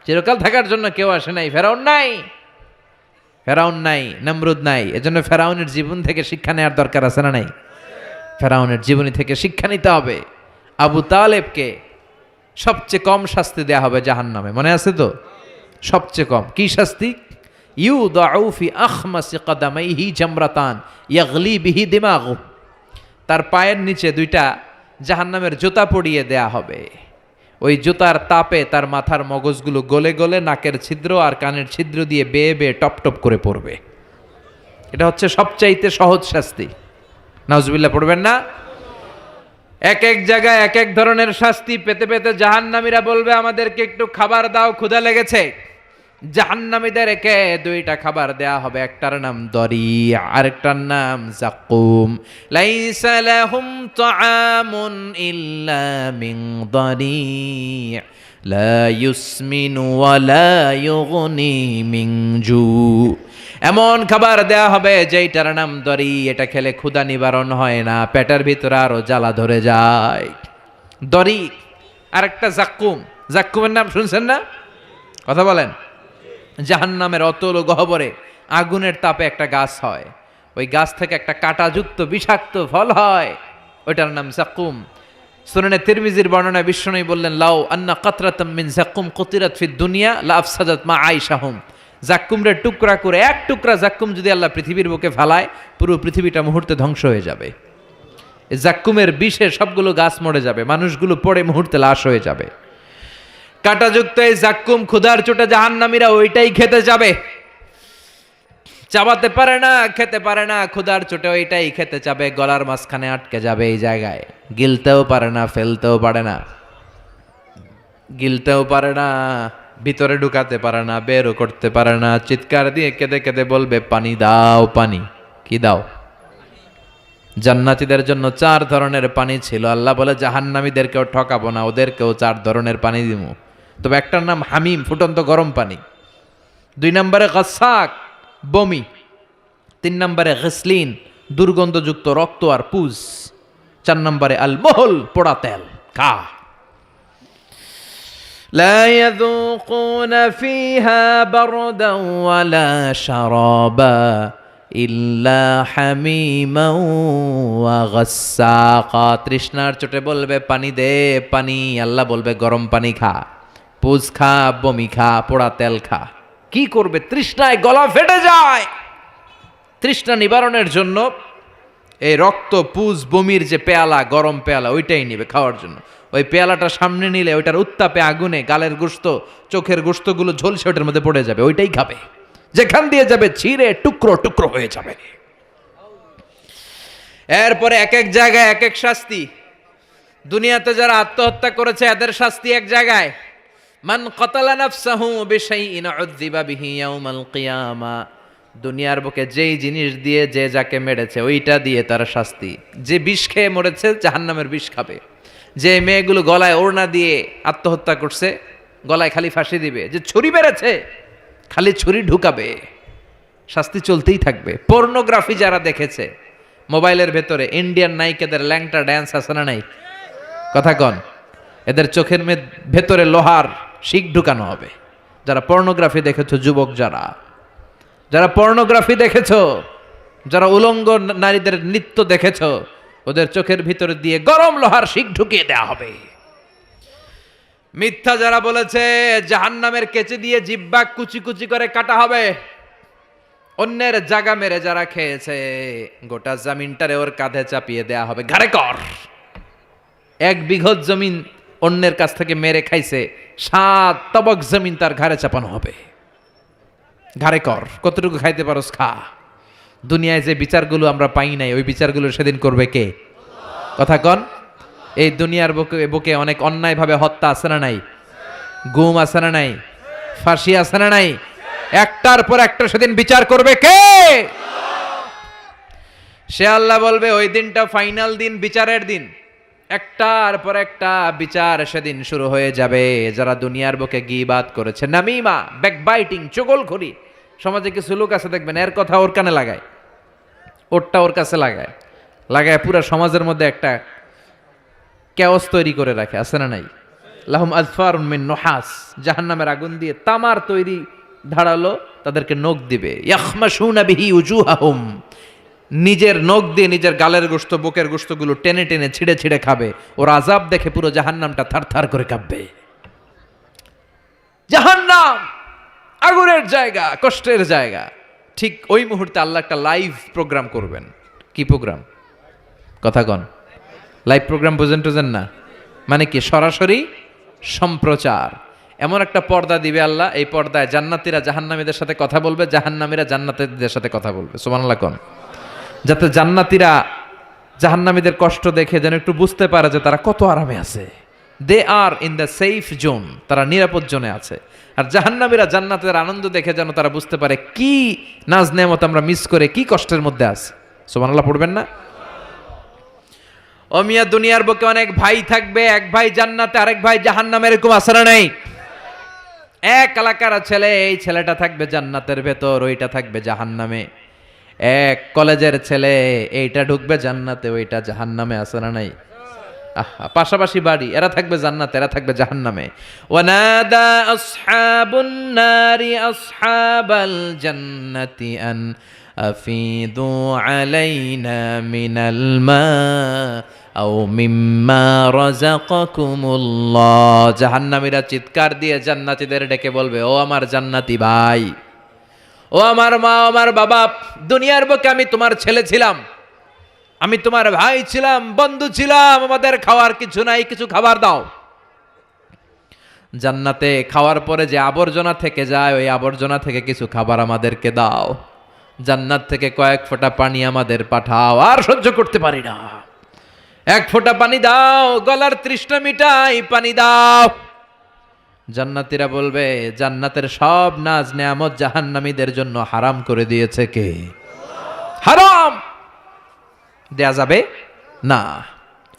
চিরকাল থাকার জন্য কেউ আসে নাই। ফেরাউন নাই, ফেরাউন নাই, নমরুদ নাই। এজন্য ফেরাউনের জীবন থেকে শিক্ষা নেওয়ার দরকার আছে না নাই? ফেরাউনের জীবনী থেকে শিক্ষা নিতে হবে। আবু তালেবকে সবচেয়ে কম শাস্তি দেয়া হবে জাহান্নামে, মনে আছে তো? সবচেয়ে কম কি শাস্তি? ইউদাউ ফি আখমাসি কদামাইহি জামরাতান ইয়াগলি বিহি দিমাগু। তার পায়ের নিচে দুইটা জাহান্নামের জুতা পরিয়ে দেয়া হবে। ওই জুতার তাপে তার মাথার মগজগুলো গলে গলে নাকের ছিদ্র আর কানের ছিদ্র দিয়ে বেয়ে বেয়ে টপ টপ করে পড়বে। এটা হচ্ছে সবচাইতে সহজ শাস্তি। নাউজুবিল্লাহ পড়বেন না? এক এক জায়গায় এক এক ধরনের শাস্তি পেতে পেতে জাহান্নামীরা বলবে, আমাদেরকে একটু খাবার দাও, ক্ষুধা লেগেছে। জাহান্নামীদেরকে দুইটা খাবার দেয়া হবে, একটার নাম দরি, আরেকটার নাম জাকুম। লাইসা লাহুম তাআমুন ইল্লা মিন দরি লা ইউসমিনু ওয়া লা ইউগনি মিন জু। এমন খাবার দেয়া হবে যেইটার নাম দরি, এটা খেলে ক্ষুধা নিবারণ হয় না, পেটের ভিতরে আরো জ্বালা ধরে যায়। দরি। আরেকটা জাকুম। জাকুমের নাম শুনছেন না? কথা বলেন। জাহান্নামের অতল গহ্বরে আগুনের তাপে একটা গাছ হয়, ওই গাছ থেকে একটা কাঁটাযুক্ত বিষাক্ত ফল হয়, ওইটার নাম জাকুম। সুনানে তিরমিজির বর্ণনায় বিশ্বনবী বললেন, লাউ আন্না কাতরাতাম মিন জাকুম কুতিরাত ফিদ দুনিয়া লা আফসাদাত মা আইশাহুম। জাকুমরে টুকরা করে, এক টুকরা জাকুম যদি আল্লাহ পৃথিবীর বুকে ফেলায়, পুরো পৃথিবীটা মুহূর্তে ধ্বংস হয়ে যাবে। এই জাকুমের বিষে সবগুলো গাছ মরে যাবে, মানুষগুলো পড়ে মুহূর্তে লাশ হয়ে যাবে। কাঁটাযুক্ত এই জাক্কুম ক্ষুধার চোটে জাহান্নামীরা ওইটাই খেতে যাবে। চাবাতে পারে না, খেতে পারে না, ক্ষুধার চোটে ওইটাই খেতে যাবে, গলার মাঝখানে আটকে যাবে এই জায়গায়। গিলতেও পারে না, ফেলতেও পারে না, গিলতেও পারে না, ভিতরে ঢুকাতে পারে না, বেরও করতে পারে না। চিৎকার দিয়ে কেঁদে কেঁদে বলবে, পানি দাও, পানি। কি দাও? জান্নাতীদের জন্য 4 ধরনের পানি ছিল। আল্লাহ বলে জাহান্নামীদেরকেও ঠকাবো না, ওদেরকেও 4 ধরনের পানি দিমু। তবে একটার নাম হামিম, ফুটন্ত গরম পানি। 2 নম্বরে গাসাক, বমি। 3 নম্বরে গসলিন, দুর্গন্ধযুক্ত রক্ত আর পুজ। 4 নম্বরে আল মহল, পোড়া তেল। খা। لا يذوقون فيها بردا ولا شرابا ইল্লা হামিমাও ওয়া গাসসাকা। তৃষ্ণার চোটে বলবে পানি দে পানি, আল্লাহ বলবে গরম পানি খা, পুজ খা, বমি খা, পোড়া তেল খা। কি করবে? তৃষ্ণায় গলা ফেটে যায়। তৃষ্ণা নিবারণের জন্য এই রক্ত, পুজ, বমির যে পেয়ালা, গরম পেয়ালা, ওইটাই নিবে খাওয়ার জন্য। ওই পেয়ালাটা সামনে নিলে ওইটার উত্তাপে আগুনে গালের গোশত, চোখের গোশতগুলো ঝলসে ওটার মধ্যে পড়ে যাবে, ওইটাই খাবে। যেখান দিয়ে যাবে ছিঁড়ে টুকরো টুকরো হয়ে যাবে। এরপরে এক এক জায়গায় এক এক শাস্তি। দুনিয়াতে যারা আত্মহত্যা করেছে এদের শাস্তি এক জায়গায়। মান কাতালা নাফসাহু বিশাইইন উযযিবা বিহি ইয়াউমাল কিয়ামা। দুনিয়ার বুকে যেই জিনিস দিয়ে যে যাকে মেরেছে ওইটা দিয়ে তার শাস্তি। যে বিষ খেয়ে মরেছে জাহান্নামের বিষ খাবে। যে মেয়েগুলো গলায় ওড়না দিয়ে আত্মহত্যা করছে গলায় খালি ফাঁসি দিবে। যে ছুরি মেরেছে খালি ছুরি ঢুকাবে। শাস্তি চলতেই থাকবে। পর্নোগ্রাফি যারা দেখেছে মোবাইলের ভেতরে, ইন্ডিয়ান নায়িকাদের ল্যাংটা ড্যান্স আছে না নাই? কথা কন। এদের চোখের ভেতরে লোহার শিক ঢুকানো হবে। যারা পর্নোগ্রাফি দেখেছো, যুবক যারা পর্নোগ্রাফি দেখেছো, যারা উলঙ্গ নারীদের নৃত্য দেখেছো, ওদের চোখের ভিতরে দিয়ে গরম লোহার শিক ঢুকিয়ে দেওয়া হবে। মিথ্যা যারা বলেছে জাহান্নামের কেচি দিয়ে জিহ্বা কুচি কুচি করে কাটা হবে। অন্যের জায়গা মেরে যারা খেয়েছে গোটা জমিনটারে ওর কাঁধে চাপিয়ে দেয়া হবে। ঘাড়ে কর। 1 বিঘত জমিন অন্যের কাছ থেকে মেরে খাইছে, 7 তবক জমিন তার ঘাড়ে চাপানো হবে। ঘাড়ে কর, কতটুকু খাইতে পারোস খা। দুনিয়ায় যে বিচারগুলো আমরা পাই নাই ওই বিচারগুলো সেদিন করবে কে? কথা কন। এই দুনিয়ার বুকে অনেক অন্যায়ভাবে হত্যা আছে না নাই? গুম আছে না নাই? ফাঁসি আছে না নাই? একটার পর একটা সেদিন বিচার করবে কে? সে আল্লাহ বলবে ওই দিনটা ফাইনাল দিন, বিচারের দিন। একটার পর একটা বিচার সেদিন শুরু হয়ে যাবে। যারা দুনিয়ার বুকে গীবাত করেছে, নামিমা, ব্যাকবাইটিং, চগলখড়ি। সমাজে কিছু লোক আছে দেখবেন এর কথা ওর কানে লাগায়, ওরটা ওর কাছে লাগায় পুরো সমাজের মধ্যে একটা ক্যাওস তৈরি করে রাখে, আছে না নাই? লাহুম আযফারুন মিন নুহাস। জাহান্নামের আগুন দিয়ে তামার তৈরি ধারালো তাদেরকে নখ দিবে। ইয়াখমাশুনা বিহি উজুহাহুম। নিজের নখ দিয়ে নিজের গালের গোশত, বুকের গোশতগুলো টেনে টেনে ছিঁড়ে ছিঁড়ে খাবে। ওর আযাব দেখে পুরো জাহান্নামটা থারথার করে কাঁপবে। জাহান্নাম আগুনের জায়গা, কষ্টের জায়গা। ঠিক ওই মুহূর্তে আল্লাহ একটা লাইভ প্রোগ্রাম করবেন। কি প্রোগ্রাম? কথা কন। লাইভ প্রোগ্রাম বুঝেন না? মানে কি? সরাসরি সম্প্রচার। এমন একটা পর্দা দিবে আল্লাহ, এই পর্দায় জান্নাতীরা জাহান্নামীদের সাথে কথা বলবে, জাহান্নামীরা জান্নাতীদের সাথে কথা বলবে। সুবহানাল্লাহ কোন। যাতে জান্নাতীরা জাহান্নামীদের কষ্ট দেখে যেন একটু বুঝতে পারে যে তারা কত আরামে আছে। দে আর ইন দ্য সেফ জোন, তারা নিরাপদ জোনে আছে। আর জাহান্নামীরা জান্নাতের আনন্দ দেখে যেন তারা বুঝতে পারে কি নাজ নেয়ামত আমরা মিস করে কি কষ্টের মধ্যে আছি। সুবহানাল্লাহ পড়বেন না? ও মিয়া, দুনিয়ার বুকে অনেক ভাই থাকবে, এক ভাই জান্নাতে আরেক ভাই জাহান্নামে, এরকম আছে না নাই? এক এলাকার ছেলে, এই ছেলেটা থাকবে জান্নাতের ভেতর, ওইটা থাকবে জাহান্নামে। এক কলেজের ছেলে, এইটা ঢুকবে জান্নাতে, ওইটা জাহান্নামে, আছে না নাই? পাশাপাশি বাড়ি, এরা থাকবে জান্নাতে, এরা থাকবে জাহান্নামে। ওয়ানাদা আসহাবুন নারি আসহাবাল জান্নাতি আন আফিদু আলাইনা মিনাল মা আও মিম্মা রাযাকাকুমুল্লাহ। জাহান্নামীরা চিৎকার দিয়ে জান্নাতীদের ডেকে বলবে, ও আমার জান্নাতি ভাই, ও আমার মা, আমার বাবা, দুনিয়ার বুকে আমি তোমার ছেলে ছিলাম, আমি তোমার ভাই ছিলাম, বন্ধু ছিলাম, আমাদের খাওয়ার কিছু নাই, কিছু খাবার দাও। জান্নাতে খাওয়ার পরে যে আবর্জনা থেকে যায় ওই আবর্জনা থেকে কিছু খাবার আমাদেরকে দাও। জান্নাত থেকে কয়েক ফোঁটা পানি আমাদের পাঠাও, আর সহ্য করতে পারি না। 1 ফোঁটা পানি দাও, গলার তৃষ্ণা মিটাই, পানি দাও। জান্নাতীরা বলবে, জান্নাতের সব নাজ নেয়ামত জাহান্নামীদের জন্য হারাম করে দিয়েছে কে? হারাম দেয়া যাবে না।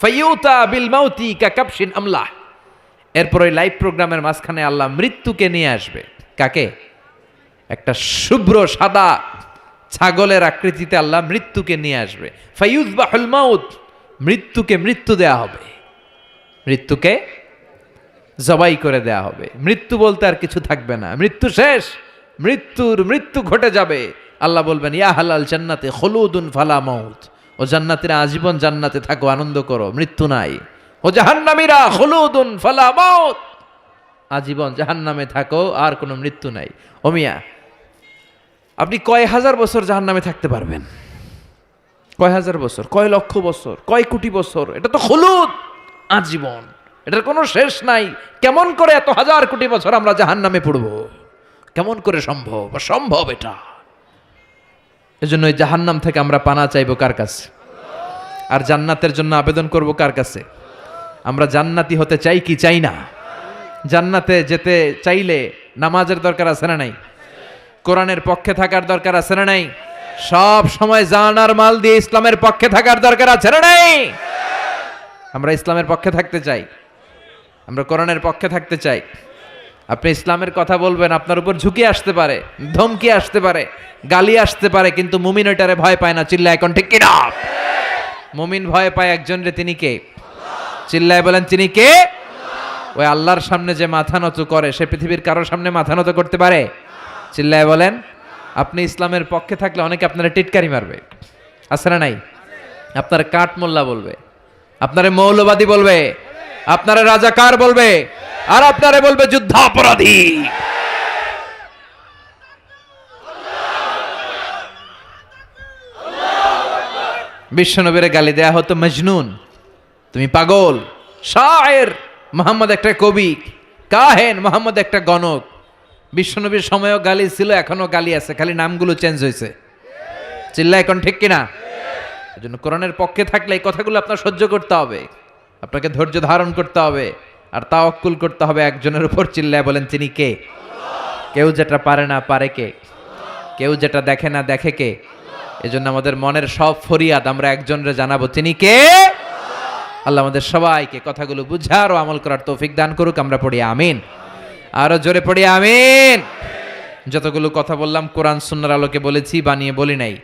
ফাইয়ুতা বিল মাউতি কাকাবশিন আমলাহ। এরপর ওই লাইভ প্রোগ্রামের মাঝখানে আল্লাহ মৃত্যুকে নিয়ে আসবে। কাকে? একটা শুভ্র সাদা ছাগলের আকৃতিতে আল্লাহ মৃত্যুকে নিয়ে আসবে। ফাইয়ুযবাহুল মাউত, মৃত্যুকে মৃত্যু দেয়া হবে, মৃত্যুকে জবাই করে দেয়া হবে। মৃত্যু বলতে আর কিছু থাকবে না, মৃত্যু শেষ, মৃত্যু ঘটে যাবে। আল্লাহ বলবেন ইয়া হালাল জান্নাতে খুলুদুন ফালা মাউত, ও জান্নাতীরা আজীবন জান্নাতে থাকো, আনন্দ করো, মৃত্যু নাই। ও জাহান্নামীরা খুলুদুন ফালা মাউত, আজীবন জাহান্নামে থাকো, আর কোনো মৃত্যু নাই। ও মিয়া, আপনি কয় হাজার বছর জাহান্নামে থাকতে পারবেন? কয় হাজার বছর, কয় লক্ষ বছর, কয় কোটি বছর? এটা তো খুলুদ, আজীবন, এটার কোনো শেষ নাই। কেমন করে এত হাজার কোটি বছর আমরা জাহান্নামে পড়ব? কেমন করে সম্ভব? অসম্ভব এটা। এজন্য এই জাহান্নাম থেকে আমরা পানা চাইবো কার কাছে? আর জান্নাতের জন্য আবেদন করব কার কাছে? আমরা জান্নাতি হতে চাই কি চাই না? জান্নাতে যেতে চাইলে নামাজের দরকার আছে না নাই? কোরআনের পক্ষে থাকার দরকার আছে না নাই? সব সময় জান আর মাল দিয়ে ইসলামের পক্ষে থাকার দরকার আছে না নাই? আমরা ইসলামের পক্ষে থাকতে চাই, আমরা কোরআনের পক্ষে থাকতে চাই। আপনি ইসলামের কথা বলবেন, আপনার উপর ঝুঁকি আসতে পারে, ধমকি আসতে পারে, গালি আসতে পারে, কিন্তু মুমিন ওইটারে ভয় পায় না। চিল্লায় এখন ঠিক কিনা? মুমিন ভয় পায় একজন রে, তিনি কে? চিল্লায় বলেন তিনি কে? ওই আল্লাহর সামনে যে মাথা নত করে, সে পৃথিবীর কারোর সামনে মাথা নত করতে পারে? চিল্লায় বলেন। আপনি ইসলামের পক্ষে থাকলে অনেকে আপনারা টিটকারি মারবে, আছে না নাই? আপনারা কাঠ মোল্লা বলবে, আপনারা মৌলবাদী বলবে, আপনারা রাজাকার বলবে, আর আপনারা বলবে যুদ্ধাপরাধী। বিশ্বনবীরে গালি দেয়া হতো মজনুন, তুমি পাগল। শায়ের মোহাম্মদ একটা কবি, কাহেন মোহাম্মদ একটা গণক। বিশ্বনবীর সময়ও গালি ছিল, এখনো গালি আছে, খালি নামগুলো চেঞ্জ হয়েছে। চিল্লা এখন ঠিক কিনা? এজন্য কোরআনের পক্ষে থাকলে এই কথাগুলো আপনার সহ্য করতে হবে, আপনাকে ধৈর্য ধারণ করতে হবে, আর তাওয়াক্কুল করতে হবে একজনের উপর। চিল্লায় বলেন তিনি কে? কেউ যেটা পারে না পারে কে? কেউ যেটা দেখে না দেখে কে? এজন্য আমাদের মনের সব ফরিয়াদ আমরা একজনরে জানাবো, তিনি কে? আল্লাহ আমাদের সবাইকে কথাগুলো বুঝার ও আমল করার তৌফিক দান করুক। আমরা পড়ি আমিন, আরো জোরে পড়ি আমিন। যতগুলো কথা বললাম কোরআন সুন্নাহর আলোকে বলেছি, বানিয়ে বলি নাই।